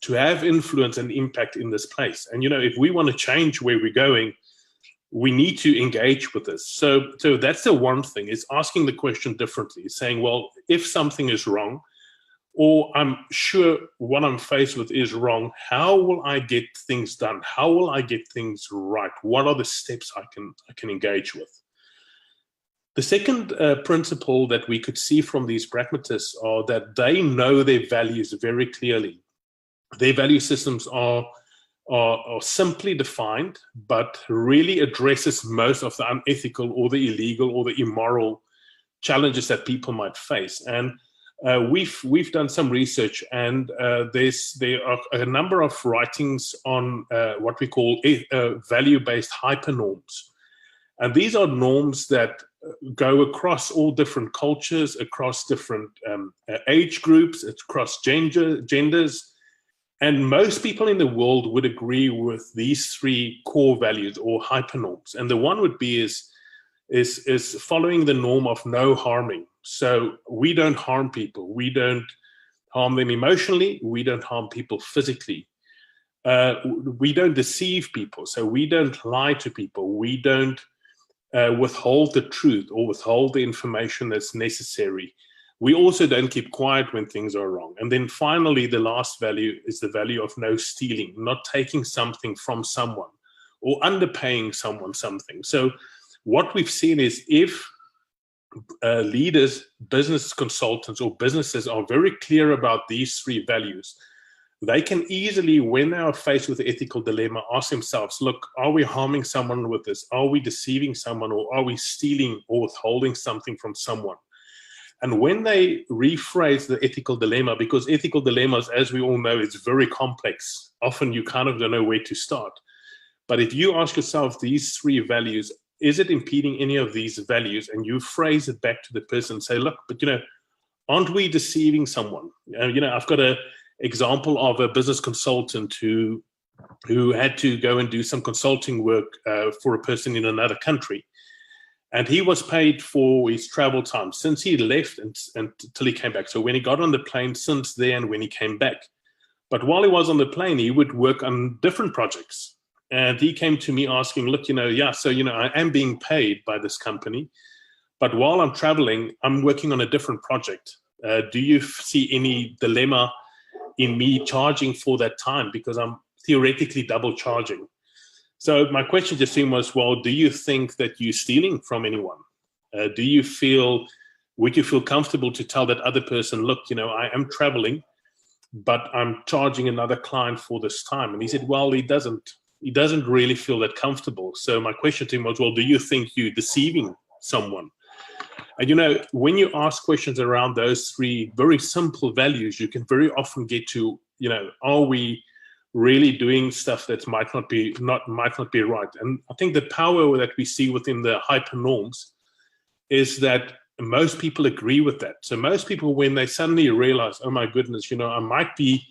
to have influence and impact in this place? And, if we want to change where we're going, we need to engage with this. So that's the one thing, is asking the question differently, saying, well, if something is wrong, or I'm sure what I'm faced with is wrong, how will I get things done? How will I get things right? What are the steps I can engage with? The second principle that we could see from these pragmatists are that they know their values very clearly. Their value systems are simply defined, but really addresses most of the unethical or the illegal or the immoral challenges that people might face. And we've done some research, and there are a number of writings on what we call value-based hypernorms. And these are norms that go across all different cultures, across different age groups, across genders. And most people in the world would agree with these 3 core values or hypernorms. And the one would be is following the norm of no harming. So we don't harm people. We don't harm them emotionally. We don't harm people physically. We don't deceive people. So we don't lie to people. We don't withhold the truth or withhold the information that's necessary. We also don't keep quiet when things are wrong. And then finally, the last value is the value of no stealing, not taking something from someone or underpaying someone something. So what we've seen is if leaders, business consultants, or businesses are very clear about these 3 values, they can easily, when they are faced with the ethical dilemma, ask themselves, look, are we harming someone with this? Are we deceiving someone, or are we stealing or withholding something from someone? And when they rephrase the ethical dilemma, because ethical dilemmas, as we all know, is very complex. Often you kind of don't know where to start. But if you ask yourself these 3 values, is it impeding any of these values? And you phrase it back to the person and say, look, but aren't we deceiving someone? I've got an example of a business consultant who had to go and do some consulting work for a person in another country. And he was paid for his travel time since he left until he came back. So when he got on the plane, since then, when he came back. But while he was on the plane, he would work on different projects. And he came to me asking, look, I am being paid by this company, but while I'm traveling, I'm working on a different project. Do you see any dilemma in me charging for that time, because I'm theoretically double charging? So my question to him was, well, do you think that you're stealing from anyone? Would you feel comfortable to tell that other person, look, I am traveling, but I'm charging another client for this time? And he said, well, he doesn't really feel that comfortable. So my question to him was, well, do you think you're deceiving someone? And when you ask questions around those three very simple values, you can very often get to, are we really doing stuff that might not be right? And I think the power that we see within the hyper norms is that most people agree with that. So most people, when they suddenly realize, oh my goodness, I might be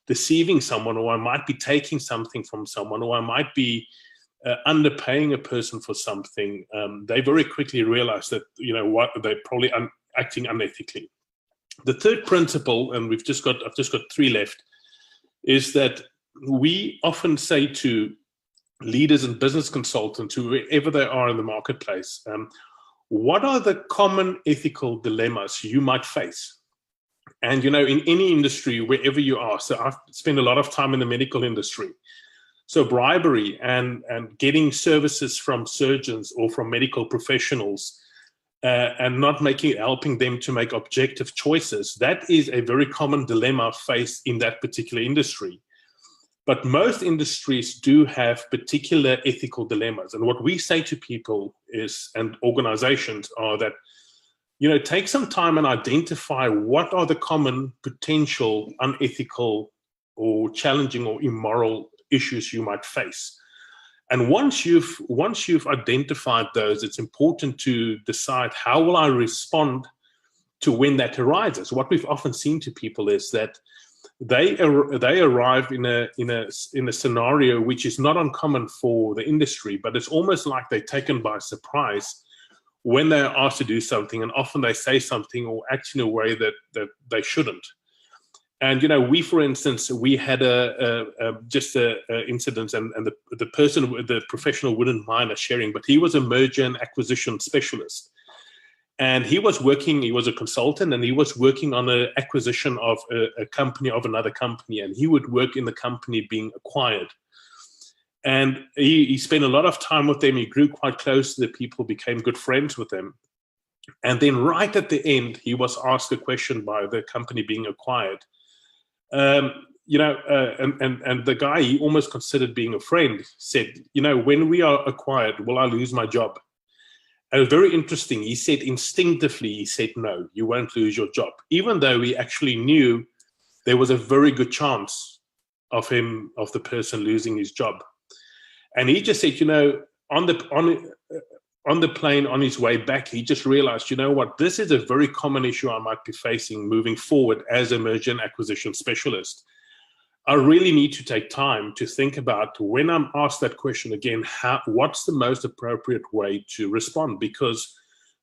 deceiving someone, or I might be taking something from someone, or I might be underpaying a person for something, they very quickly realize that, they're probably acting unethically. The third principle, and I've just got 3 left, is that we often say to leaders and business consultants, whoever they are in the marketplace, what are the common ethical dilemmas you might face? And, in any industry, wherever you are, so I've spent a lot of time in the medical industry. So bribery and getting services from surgeons or from medical professionals and not helping them to make objective choices, that is a very common dilemma faced in that particular industry. But most industries do have particular ethical dilemmas. And what we say to people and organizations are that, take some time and identify what are the common potential unethical or challenging or immoral issues you might face. And once you've identified those, it's important to decide, how will I respond to when that arises? What we've often seen to people is that they arrive in a scenario which is not uncommon for the industry, but it's almost like they're taken by surprise when they're asked to do something, and often they say something or act in a way that they shouldn't. And we, for instance, we had a incident, and the professional wouldn't mind us sharing, but he was a merger and acquisition specialist, and he was a consultant, and he was working on an acquisition of a company of another company, and he would work in the company being acquired. And he spent a lot of time with them. He grew quite close to the people, became good friends with them. And then right at the end, he was asked a question by the company being acquired. And the guy he almost considered being a friend said, when we are acquired, will I lose my job? And it was very interesting. He said instinctively, no, you won't lose your job, even though he actually knew there was a very good chance of the person losing his job. And he just said, on the plane on his way back, he just realized, this is a very common issue I might be facing moving forward as a merger and acquisition specialist. I really need to take time to think about, when I'm asked that question again, what's the most appropriate way to respond? Because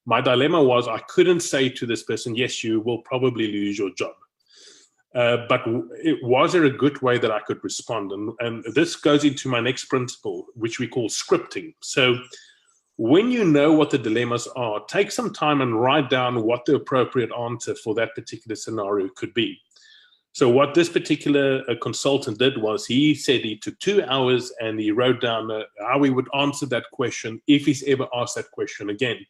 my dilemma was, I couldn't say to this person, yes, you will probably lose your job. But was there a good way that I could respond? And this goes into my next principle, which we call scripting. So when you know what the dilemmas are, take some time and write down what the appropriate answer for that particular scenario could be. So what this particular consultant did was, he said he took 2 hours and he wrote down how he would answer that question if he's ever asked that question again.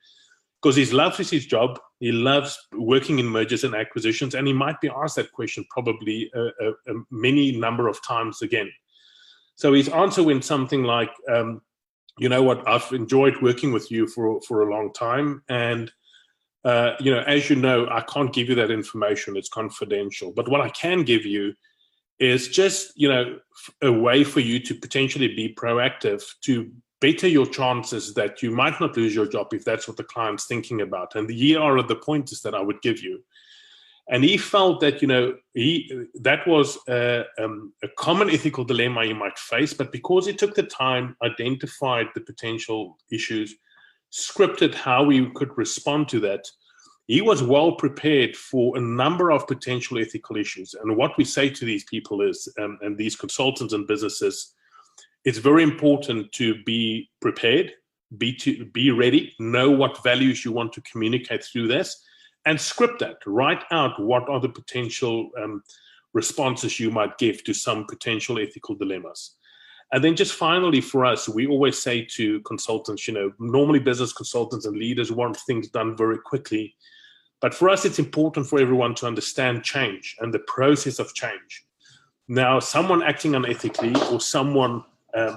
Because he loves his job, he loves working in mergers and acquisitions, and he might be asked that question probably a many number of times again. So his answer went something like, I've enjoyed working with you for a long time, and as you know, I can't give you that information, it's confidential. But what I can give you is just, a way for you to potentially be proactive, to better your chances that you might not lose your job if that's what the client's thinking about. And here are the pointers that I would give you. And he felt that, that was a common ethical dilemma you might face, but because he took the time, identified the potential issues, scripted how he could respond to that, he was well prepared for a number of potential ethical issues. And what we say to these people is, and these consultants and businesses, it's very important to be prepared, be ready, know what values you want to communicate through this, and script that. Write out what are the potential responses you might give to some potential ethical dilemmas. And then just finally for us, we always say to consultants, normally business consultants and leaders want things done very quickly. But for us, it's important for everyone to understand change and the process of change. Now, someone acting unethically or someone,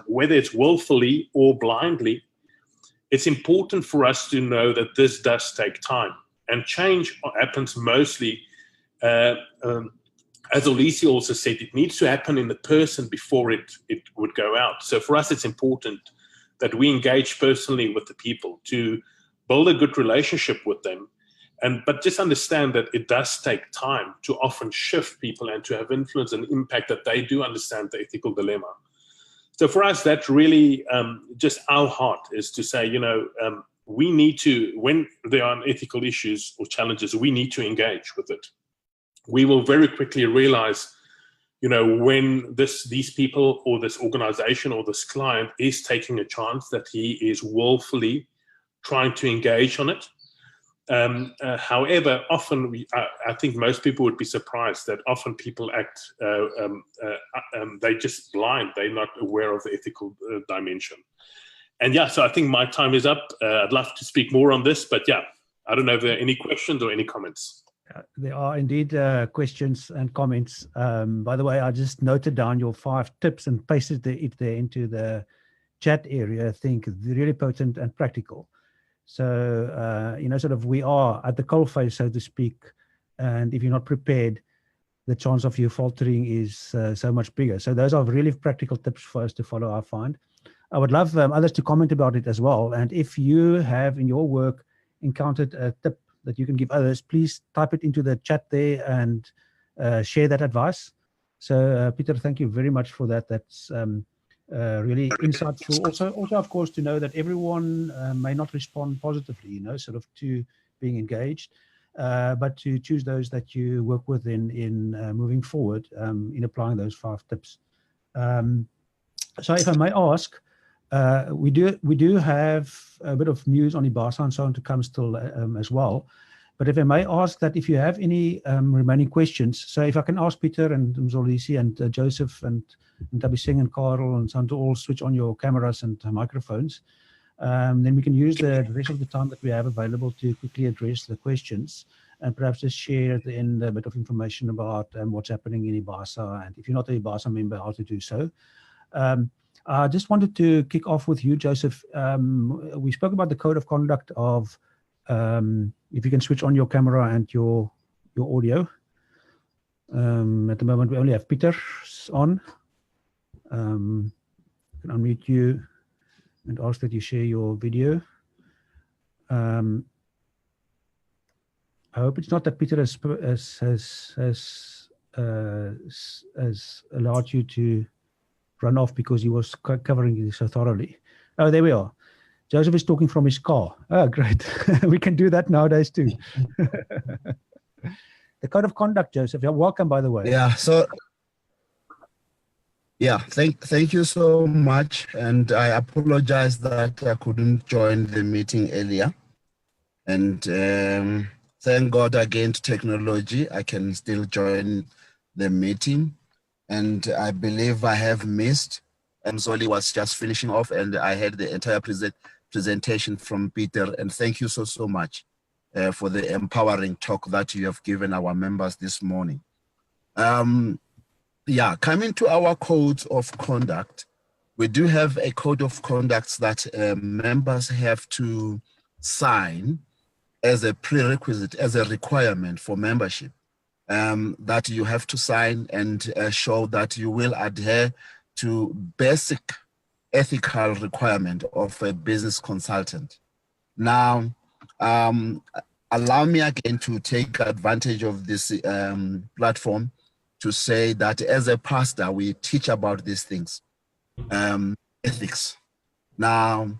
whether it's willfully or blindly, it's important for us to know that this does take time. And change happens mostly, as Mzolisi also said, it needs to happen in the person before it would go out. So for us, it's important that we engage personally with the people to build a good relationship with them. But just understand that it does take time to often shift people and to have influence and impact that they do understand the ethical dilemma. So for us, that's really just our heart is to say, we need to, when there are ethical issues or challenges, we need to engage with it. We will very quickly realize, when these people or this organization or this client is taking a chance that he is willfully trying to engage on it. However, often I think most people would be surprised that often people act, they're just blind. They're not aware of the ethical dimension. And so I think my time is up. I'd love to speak more on this, but I don't know if there are any questions or any comments. There are indeed questions and comments. By the way, I just noted down your 5 tips and pasted it there into the chat area. I think really potent and practical. So, we are at the coalface, so to speak, and if you're not prepared, the chance of you faltering is so much bigger. So those are really practical tips for us to follow, I find. I would love others to comment about it as well. And if you have in your work encountered a tip that you can give others, please type it into the chat there and share that advice. So, Pieter, thank you very much for that. That's really insightful. Also, of course, to know that everyone may not respond positively, to being engaged, but to choose those that you work with in moving forward in applying those 5 tips. So, if I may ask, we do have a bit of news on IBASA and so on to come still as well. But if I may ask that if you have any remaining questions, so if I can ask Pieter and Mzolisi and Joseph and Tabiseng and Carl and so on to all switch on your cameras and microphones, then we can use the rest of the time that we have available to quickly address the questions and perhaps just share at the end a bit of information about what's happening in IBASA, and if you're not an IBASA member, how to do so. I just wanted to kick off with you, Joseph. We spoke about the code of conduct of, if you can switch on your camera and your audio. At the moment, we only have Pieter on. I can unmute you and ask that you share your video. I hope it's not that Pieter has allowed you to run off because he was covering this so thoroughly. Oh, there we are. Joseph is talking from his car. Oh, great. We can do that nowadays too. The code of conduct, Joseph. You're welcome, by the way. Yeah. So, thank you so much. And I apologize that I couldn't join the meeting earlier. And thank God again to technology, I can still join the meeting. And I believe I have missed. Mzoli was just finishing off, and I had the entire presentation from Pieter. And thank you so much for the empowering talk that you have given our members this morning. Coming to our codes of conduct, we do have a code of conduct that members have to sign as a prerequisite, as a requirement for membership. That you have to sign and show that you will adhere to basic ethical requirement of a business consultant. Now, allow me again to take advantage of this platform to say that as a pastor, we teach about these things, ethics. Now,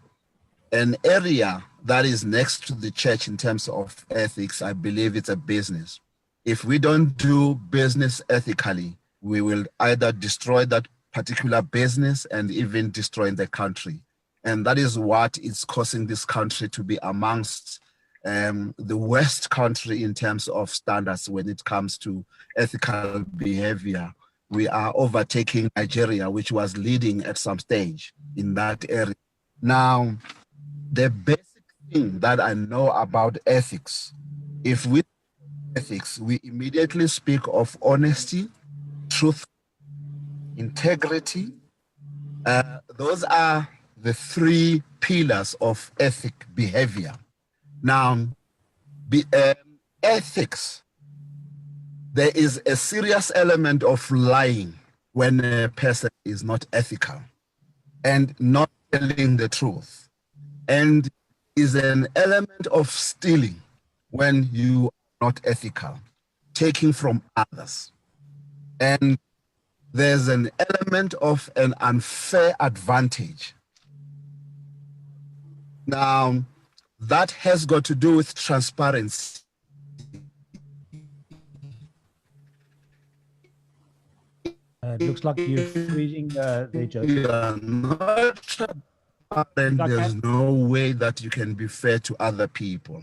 an area that is next to the church in terms of ethics, I believe it's a business. If we don't do business ethically, we will either destroy that particular business and even destroy the country. And that is what is causing this country to be amongst the worst country in terms of standards when it comes to ethical behavior. We are overtaking Nigeria, which was leading at some stage in that area. Now, the basic thing that I know about ethics, if we ethics, we immediately speak of honesty, truth, integrity. Those are the three pillars of ethic behavior. Now, ethics, there is a serious element of lying when a person is not ethical and not telling the truth. And is an element of stealing when you are not ethical, taking from others. And there's an element of an unfair advantage. Now, that has got to do with transparency. It looks like you're freezing there, Joe. You are not transparent. There's no way that you can be fair to other people.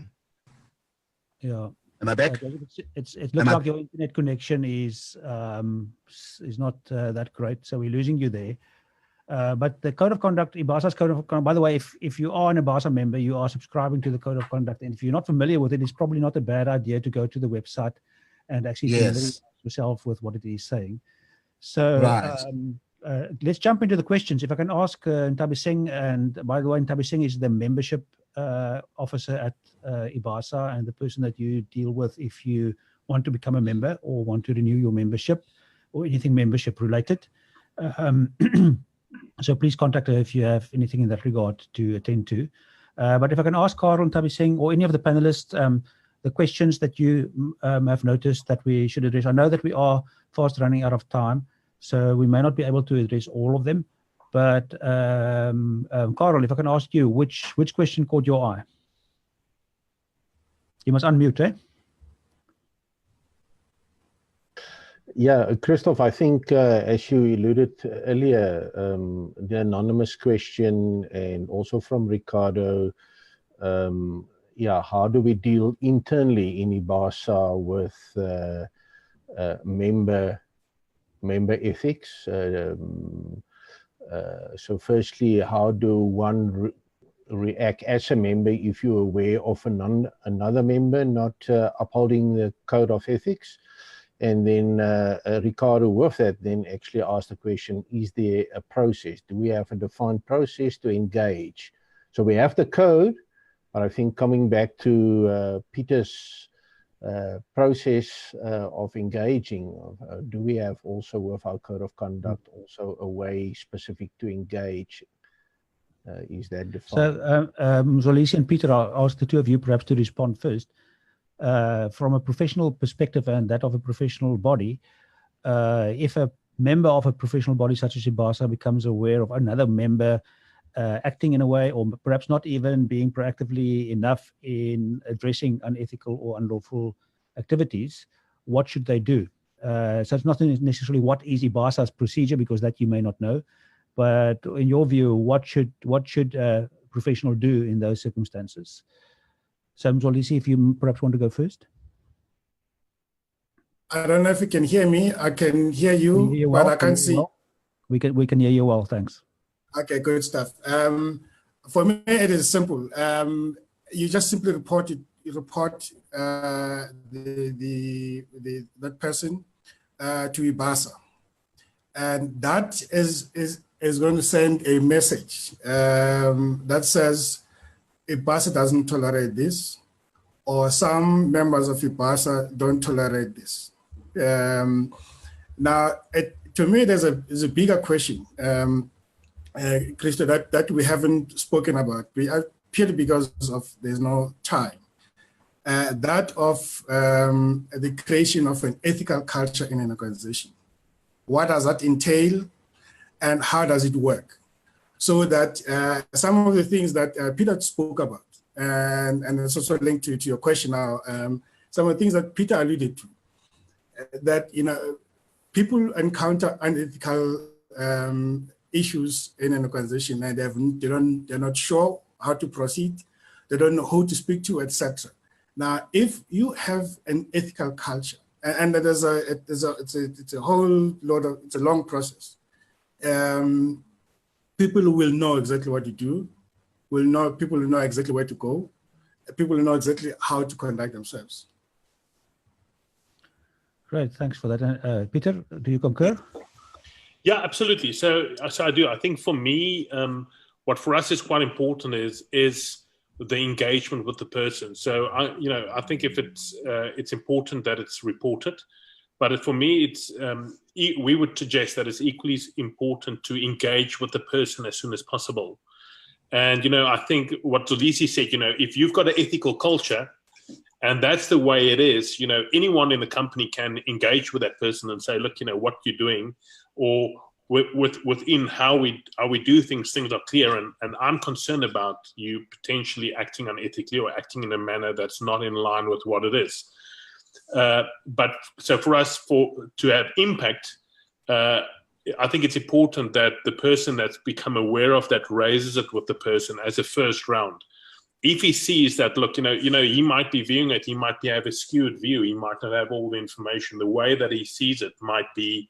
Yeah. Am I back? It looks like your internet connection is not that great, so we're losing you there. But the Code of Conduct, IBASA's Code of Conduct, by the way, if you are an IBASA member, you are subscribing to the Code of Conduct. And if you're not familiar with it, it's probably not a bad idea to go to the website and actually familiarize yourself with what it is saying. So let's jump into the questions. If I can ask Ntabi Singh, and by the way, Ntabi Singh is the membership officer at IBASA and the person that you deal with if you want to become a member or want to renew your membership or anything membership related. So please contact her if you have anything in that regard to attend to. But if I can ask Carl and Ntabi Singh or any of the panelists, the questions that you have noticed that we should address. I know that we are fast running out of time, so we may not be able to address all of them. But Carl, if I can ask you, which question caught your eye? You must unmute, eh? Yeah, Christoph, I think as you alluded earlier, the anonymous question and also from Ricardo, how do we deal internally in IBASA with member ethics? So firstly, how do one react as a member if you're aware of another member not upholding the code of ethics? And then Ricardo with that then actually asked the question, is there a process? Do we have a defined process to engage? So we have the code, but I think coming back to Pieter's process of engaging, do we have also with our code of conduct also a way specific to engage? Is that defined? So Mzolisi and Pieter, I'll ask the two of you perhaps to respond first. From a professional perspective and that of a professional body, if a member of a professional body such as IBASA becomes aware of another member acting in a way, or perhaps not even being proactively enough in addressing unethical or unlawful activities, what should they do? So it's not necessarily what is IBASA's procedure, because that you may not know, but in your view, what should a professional do in those circumstances? So Mzolisi, if you perhaps want to go first. I don't know if you can hear me. I can hear you, but I can't see. Well? We can hear you well, thanks. Okay, good stuff. For me, it is simple. You just simply report that person to IBASA, and that is going to send a message that says IBASA doesn't tolerate this, or some members of IBASA don't tolerate this. Now, to me, there's a bigger question, Christo, that we haven't spoken about, purely because there's no time. That of the creation of an ethical culture in an organization. What does that entail, and how does it work? So that some of the things that Pieter spoke about, and it's also linked to your question now, some of the things that Pieter alluded to, that people encounter unethical issues in an organization and they're not sure how to proceed, they don't know who to speak to, etc. Now, if you have an ethical culture, and it's a whole lot of, it's a long process. People will know exactly what to do. People will know exactly where to go. People will know exactly how to conduct themselves. Great, thanks for that. Pieter, do you concur? Yeah, absolutely. So I do. I think for me, what for us is quite important is the engagement with the person. So I think if it's important that it's reported, but for me, it's we would suggest that it's equally important to engage with the person as soon as possible. And I think what Mzolisi said, if you've got an ethical culture, and that's the way it is, anyone in the company can engage with that person and say, look, what you're doing, or within how we do things are clear, and I'm concerned about you potentially acting unethically or acting in a manner that's not in line with what it is. But so for us to have impact, I think it's important that the person that's become aware of that raises it with the person as a first round. If he sees that, look, he might be viewing it, he might have a skewed view, he might not have all the information. The way that he sees it might be,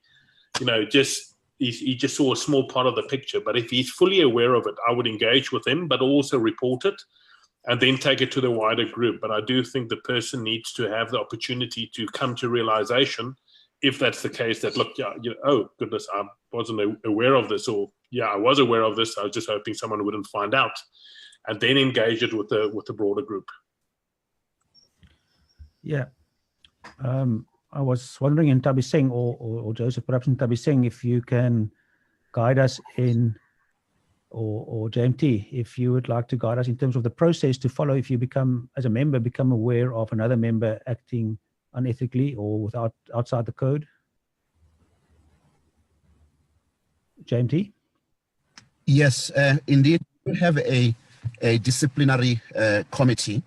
he just saw a small part of the picture. But if he's fully aware of it, I would engage with him, but also report it and then take it to the wider group. But I do think the person needs to have the opportunity to come to realization, if that's the case, that, look, oh, goodness, I wasn't aware of this, or, yeah, I was aware of this, I was just hoping someone wouldn't find out, and then engage it with the broader group. Yeah. I was wondering in Tabiseng or Joseph, perhaps in Tabiseng, if you can guide us in, or JMT, if you would like to guide us in terms of the process to follow if you as a member, become aware of another member acting unethically or outside the code. JMT? Yes, indeed, we have a disciplinary committee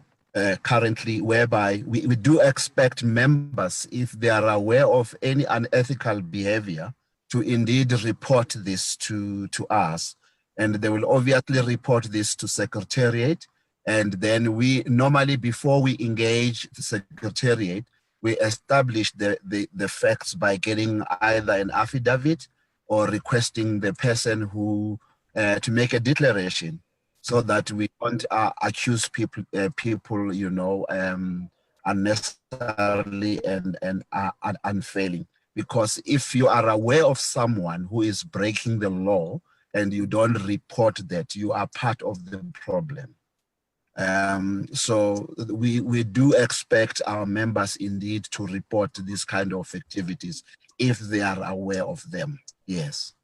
currently, whereby we do expect members, if they are aware of any unethical behavior, to indeed report this to us. And they will obviously report this to Secretariat. And then we normally, before we engage the Secretariat, we establish the facts by getting either an affidavit or requesting the person who to make a declaration, so that we don't accuse people, unnecessarily and unfailing. Because if you are aware of someone who is breaking the law and you don't report that, you are part of the problem. So we do expect our members indeed to report these kind of activities if they are aware of them. Yes.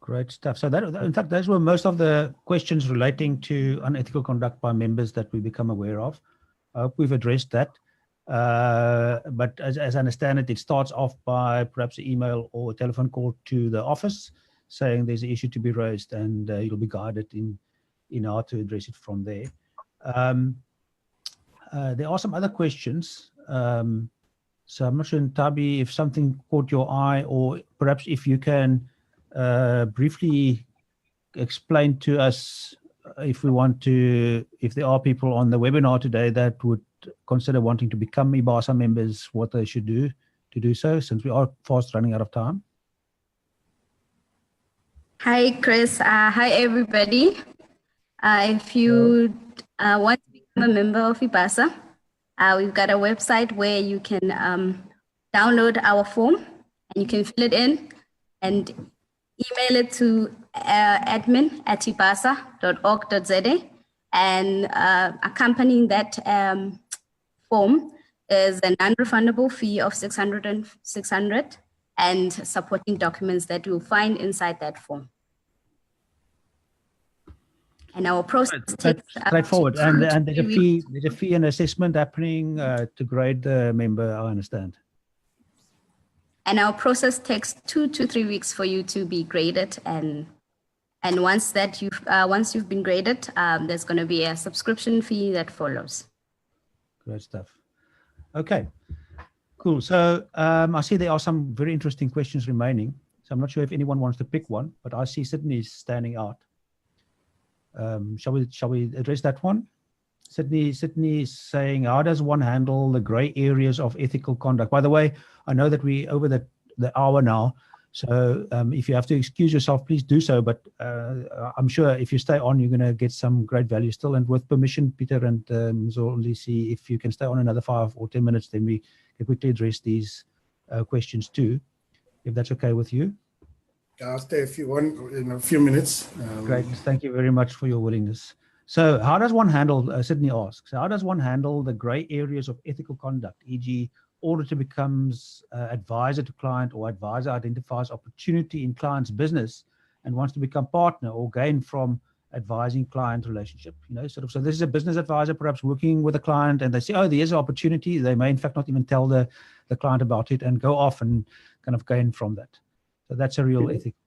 Great stuff. So that, in fact, those were most of the questions relating to unethical conduct by members that we become aware of. I hope we've addressed that. But as I understand it, it starts off by perhaps an email or a telephone call to the office saying there's an issue to be raised, and you'll be guided in how to address it from there. There are some other questions. So I'm not sure, Tabi, if something caught your eye, or perhaps if you can briefly explain to us, if there are people on the webinar today that would consider wanting to become IBASA members, what they should do to do so, since we are fast running out of time. Hi, Chris. Hi, everybody. If you want to become a member of IBASA, we've got a website where you can download our form and you can fill it in and email it to admin@ibasa.org.za, and accompanying that form is a non-refundable fee of 600 and supporting documents that you'll find inside that form. And our process takes straightforward. And there's a fee and assessment happening to grade the member, I understand. And our process takes 2 to 3 weeks for you to be graded, and once you've been graded, there's going to be a subscription fee that follows. Great stuff. Okay, cool. So I see there are some very interesting questions remaining. So I'm not sure if anyone wants to pick one, but I see Sydney standing out. Shall we address that one? Sydney is saying, how does one handle the gray areas of ethical conduct? By the way, I know that we over the hour now, so if you have to excuse yourself, please do so. But I'm sure if you stay on, you're going to get some great value still. And with permission, Pieter and Mzolisi, if you can stay on another 5 or 10 minutes, then we can quickly address these questions too, if that's okay with you. I'll stay in a few minutes. Great, thank you very much for your willingness. So how does one handle, Sydney asks, how does one handle the gray areas of ethical conduct, e.g. auditor becomes advisor to client or advisor identifies opportunity in client's business and wants to become partner or gain from advising client relationship, so this is a business advisor perhaps working with a client and they say, oh, there's an opportunity. They may in fact not even tell the client about it and go off and kind of gain from that. So that's a real ethical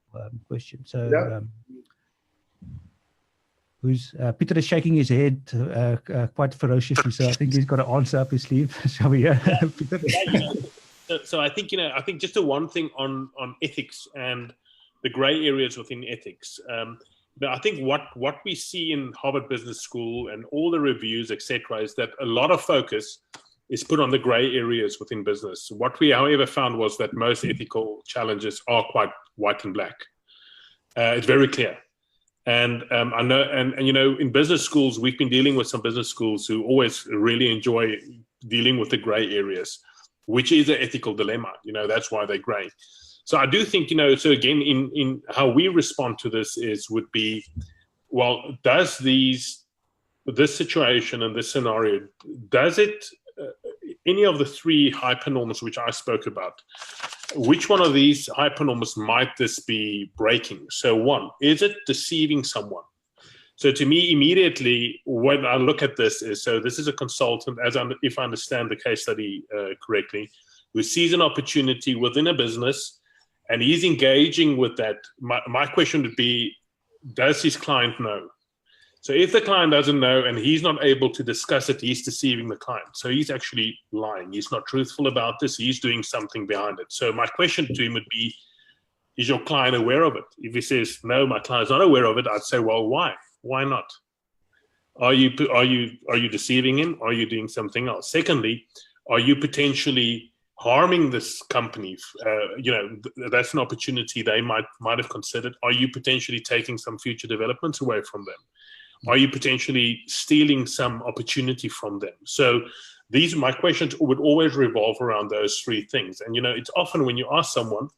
question. So Yeah. Pieter is shaking his head quite ferociously, so I think he's got an answer up his sleeve. Shall we hear Pieter? So I think, I think just the one thing on ethics and the gray areas within ethics. But I think what we see in Harvard Business School and all the reviews, etc., is that a lot of focus is put on the gray areas within business. What we, however, found was that most ethical challenges are quite white and black. It's very clear. And I know, and in business schools, we've been dealing with some business schools who always really enjoy dealing with the gray areas, which is an ethical dilemma. That's why they're gray. So I do think, so again, in how we respond to this would be, well, does this situation and this scenario, does it, any of the 3 hypernorms which I spoke about, which one of these hypernorms might this be breaking? So 1, is it deceiving someone? So to me, immediately, when I look at this is, so this is a consultant, if I understand the case study correctly, who sees an opportunity within a business and he's engaging with that. My question would be, does his client know? So if the client doesn't know and he's not able to discuss it, he's deceiving the client. So he's actually lying. He's not truthful about this. He's doing something behind it. So my question to him would be, is your client aware of it? If he says, no, my client's not aware of it, I'd say, well, why? Why not? Are you deceiving him? Are you doing something else? Secondly, are you potentially harming this company? That's an opportunity they might have considered. Are you potentially taking some future developments away from them? Are you potentially stealing some opportunity from them? So my questions would always revolve around those 3 things. And, it's often when you ask someone,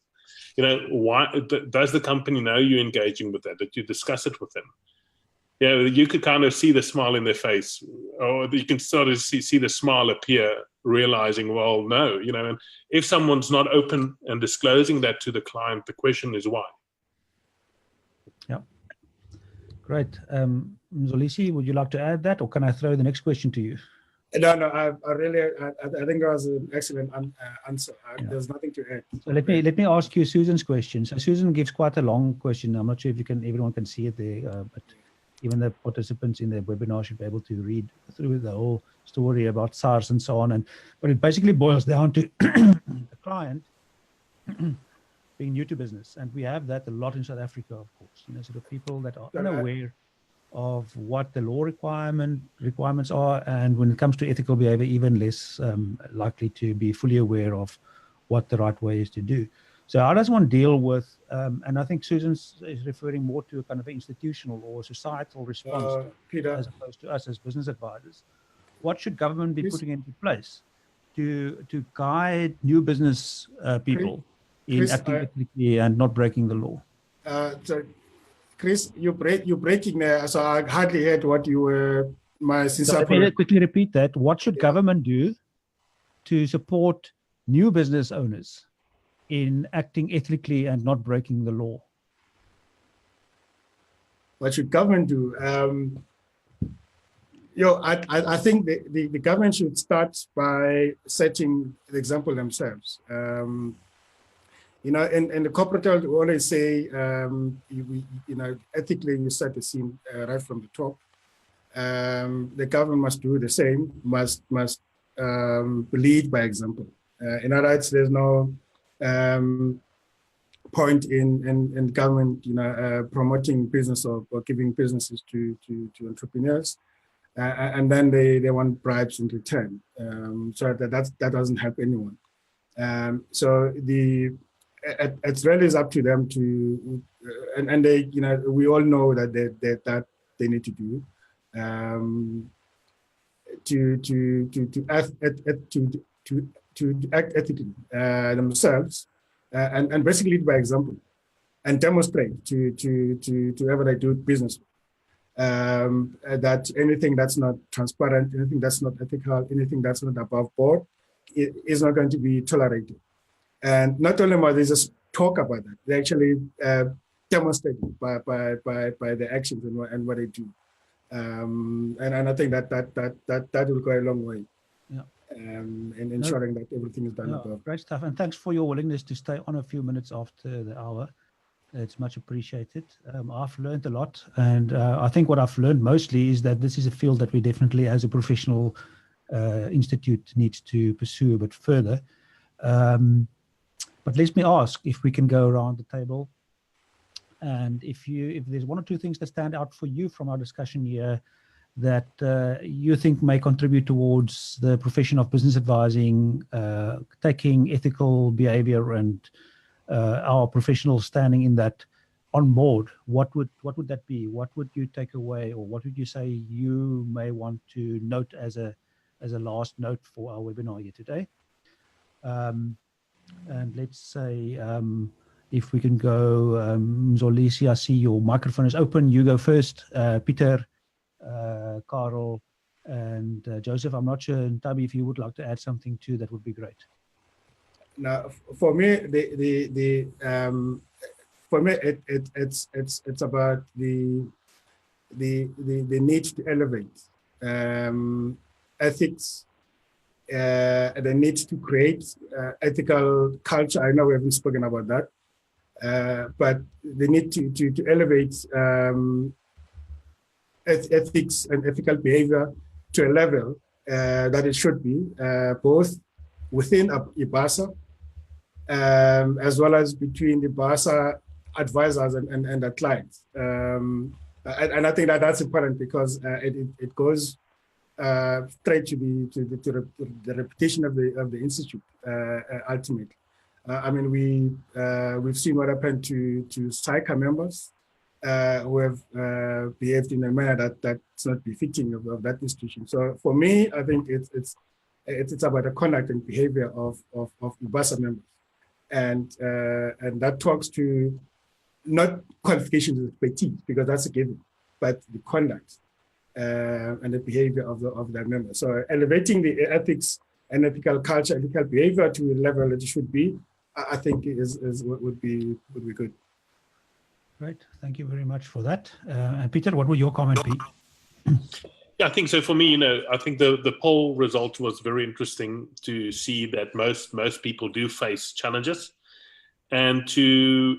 why does the company know you're engaging with that you discuss it with them? You could kind of see the smile in their face, or you can sort of see the smile appear, realizing, well, no, and if someone's not open and disclosing that to the client, the question is why? Yeah. Great. Mzolisi, would you like to add that, or can I throw the next question to you? No, I think that was an excellent answer. There's nothing to add. So let me ask you Susan's question. So Susan gives quite a long question. I'm not sure if everyone can see it there, but even the participants in the webinar should be able to read through the whole story about SARS and so on. But it basically boils down to the client being new to business. And we have that a lot in South Africa, of course. Sort of people that are unaware of what the law requirements are. And when it comes to ethical behavior, even less likely to be fully aware of what the right way is to do. So how does one deal with, and I think Susan is referring more to a kind of institutional or societal response Pieter, as opposed to us as business advisors. What should government be putting into place to guide new business people in acting ethically and not breaking the law? So Chris, you're breaking there, so I hardly heard what you were. Let me quickly repeat that. What should government do to support new business owners in acting ethically and not breaking the law? What should government do? I think the government should start by setting the example themselves. In the corporate world, we always say, ethically, you set the scene right from the top. The government must do the same, must lead by example. In other words, there's no point in government, promoting business or giving businesses to entrepreneurs, and then they want bribes in return. So that doesn't help anyone. So it really is up to them to, and they, we all know that they need to do, to act ethically themselves, and basically lead by example, and demonstrate to whoever they do business with, that anything that's not transparent, anything that's not ethical, anything that's not above board, is not going to be tolerated. And not only must they just talk about that, they actually demonstrate by their actions and what they do. And I think that will go a long way. Yeah. In ensuring that everything is done above. Great stuff, and thanks for your willingness to stay on a few minutes after the hour. It's much appreciated. I've learned a lot, and I think what I've learned mostly is that this is a field that we definitely, as a professional institute, needs to pursue a bit further. But let me ask if we can go around the table, and if there's one or two things that stand out for you from our discussion here that you think may contribute towards the profession of business advising, taking ethical behavior and our professional standing in that on board, what would that be? What would you take away, or what would you say you may want to note as a last note for our webinar here today? And let's say if we can go, Mzolisi, I see your microphone is open. You go first. Pieter, Carl, and Joseph. I'm not sure, Tabi, if you would like to add something too, that would be great. Now, for me, it's about the need to elevate ethics, the need to create ethical culture. I know we haven't spoken about that, but the need to elevate ethics and ethical behavior to a level that it should be, both within IBASA, as well as between the IBASA advisors and the clients. And I think that's important because it goes straight to the reputation of the institute ultimately. I mean, we've seen what happened to SAICA members who have behaved in a manner that's not befitting of that institution. So for me, I think it's about the conduct and behavior of IBASA members, and that talks to not qualifications and expertise, because that's a given, but the conduct and the behavior of that member. So elevating the ethics and ethical culture, ethical behavior to a level that it should be, I think would be good. Great, thank you very much for that. And Pieter, what would your comment be? Yeah, I think so. For me, I think the poll result was very interesting to see that most people do face challenges, and to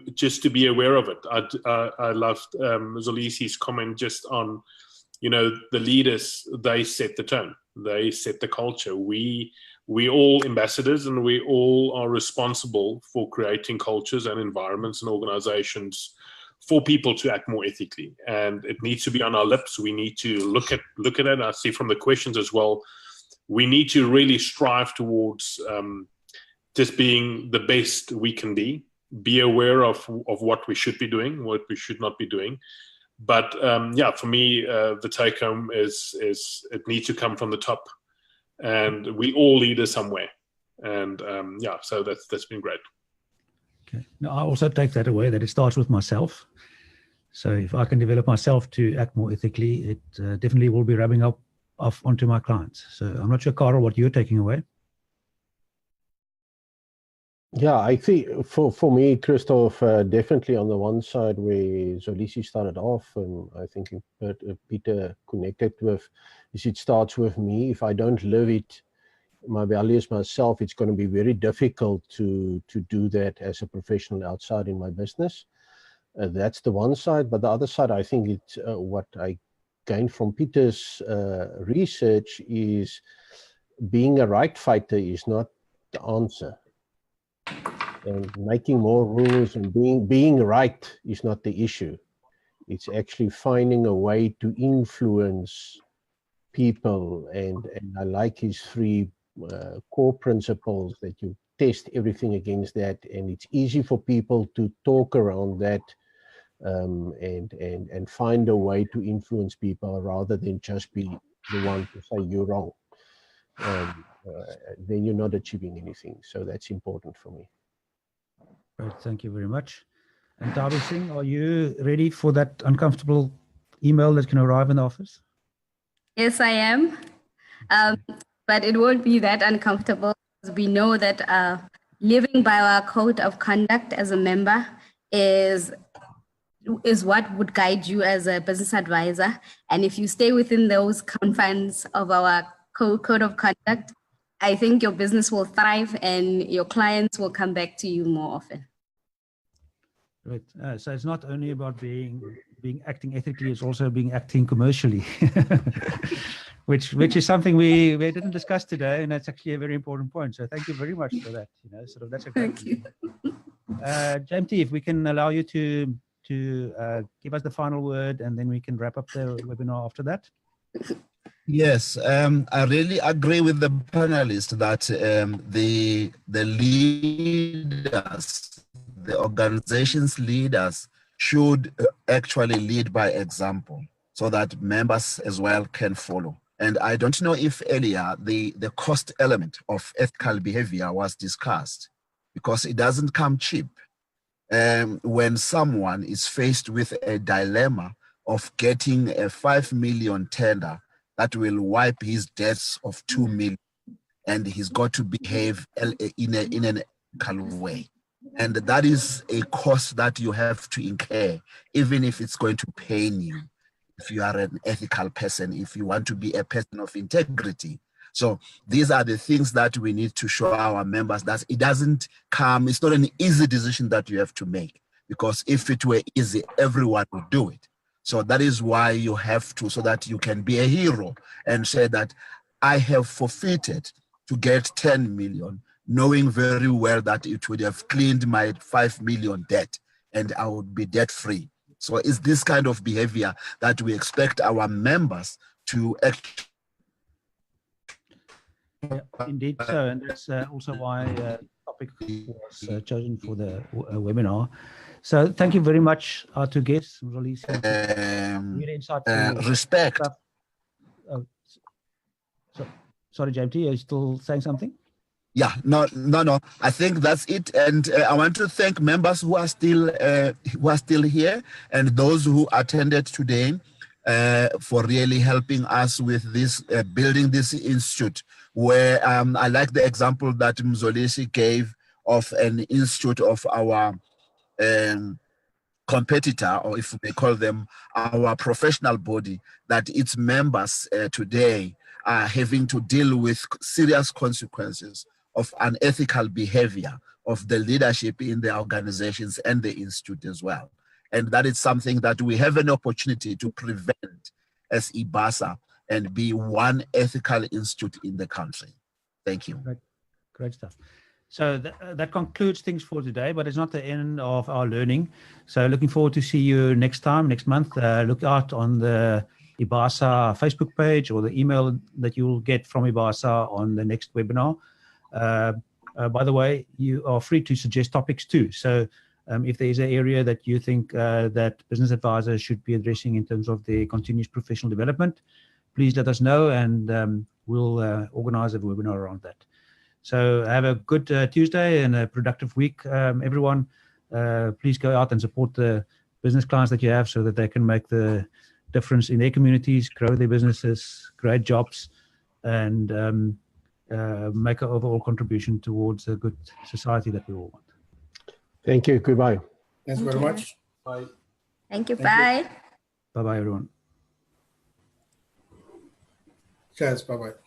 be aware of it. I loved Mzolisi's comment just on, the leaders, they set the tone, they set the culture. We all ambassadors, and we all are responsible for creating cultures and environments and organizations for people to act more ethically, and it needs to be on our lips. We need to look at it. I see from the questions as well, we need to really strive towards just being the best we can be aware of what we should be doing, what we should not be doing. But for me, the take home is it needs to come from the top, and we all lead us somewhere. And so that's been great. Okay. Now, I also take that away, that it starts with myself. So if I can develop myself to act more ethically, it definitely will be rubbing off onto my clients. So I'm not sure, Carl, what you're taking away. Yeah, I think for me, Christoph, definitely on the one side where Mzolisi started off, and I think Pieter connected with, is it starts with me. If I don't live it, my values myself, it's going to be very difficult to do that as a professional outside in my business. That's the one side. But the other side, I think it's what I gained from Pieter's research is being a right fighter is not the answer. And making more rules and being right is not the issue. It's actually finding a way to influence people. And I like his 3 core principles, that you test everything against that. And it's easy for people to talk around that and find a way to influence people rather than just be the one to say you're wrong. Then you're not achieving anything. So that's important for me. Great, thank you very much. And Darby Singh, are you ready for that uncomfortable email that can arrive in the office? Yes, I am. But it won't be that uncomfortable, because we know that living by our code of conduct as a member is what would guide you as a business advisor. And if you stay within those confines of our code of conduct, I think your business will thrive and your clients will come back to you more often. Right. So it's not only about acting ethically; it's also acting commercially, which is something we didn't discuss today, and that's actually a very important point. So thank you very much for that. That's a great. Thank you. JMT, if we can allow you to give us the final word, and then we can wrap up the webinar after that. Yes, I really agree with the panelists that the leaders, the organization's leaders should actually lead by example so that members as well can follow. And I don't know if earlier the cost element of ethical behavior was discussed, because it doesn't come cheap. When someone is faced with a dilemma of getting a 5 million tender that will wipe his debts of 2 million, and he's got to behave in an ethical way. And that is a cost that you have to incur, even if it's going to pain you, if you are an ethical person, if you want to be a person of integrity. So these are the things that we need to show our members, that it doesn't come, it's not an easy decision that you have to make, because if it were easy, everyone would do it. So that is why you have to, so that you can be a hero and say that I have forfeited to get 10 million, knowing very well that it would have cleaned my 5 million debt and I would be debt free. So it's this kind of behavior that we expect our members to actually. Yeah, indeed so, and that's also why the topic was chosen for the webinar. So thank you very much to guests, Mzolisi. Really insightful respect. Stuff. Sorry, JMT, are you still saying something? Yeah, no. I think that's it, and I want to thank members who are still here, and those who attended today for really helping us with this building this institute. Where I like the example that Mzolisi gave of an institute of our competitor, or if we call them our professional body, that its members today are having to deal with serious consequences of unethical behavior of the leadership in the organizations and the institute as well. And that is something that we have an opportunity to prevent as IBASA and be one ethical institute in the country. Thank you. Great stuff. So that concludes things for today, but it's not the end of our learning. So looking forward to see you next month. Look out on the IBASA Facebook page or the email that you will get from IBASA on the next webinar. By the way, you are free to suggest topics too. So if there is an area that you think that business advisors should be addressing in terms of their continuous professional development, please let us know, and we'll organize a webinar around that. So have a good Tuesday and a productive week, everyone. Please go out and support the business clients that you have so that they can make the difference in their communities, grow their businesses, create jobs, and make an overall contribution towards a good society that we all want. Thank you. Goodbye. Thanks very much. Bye. Thank you. Bye. Bye-bye, everyone. Cheers. Bye-bye.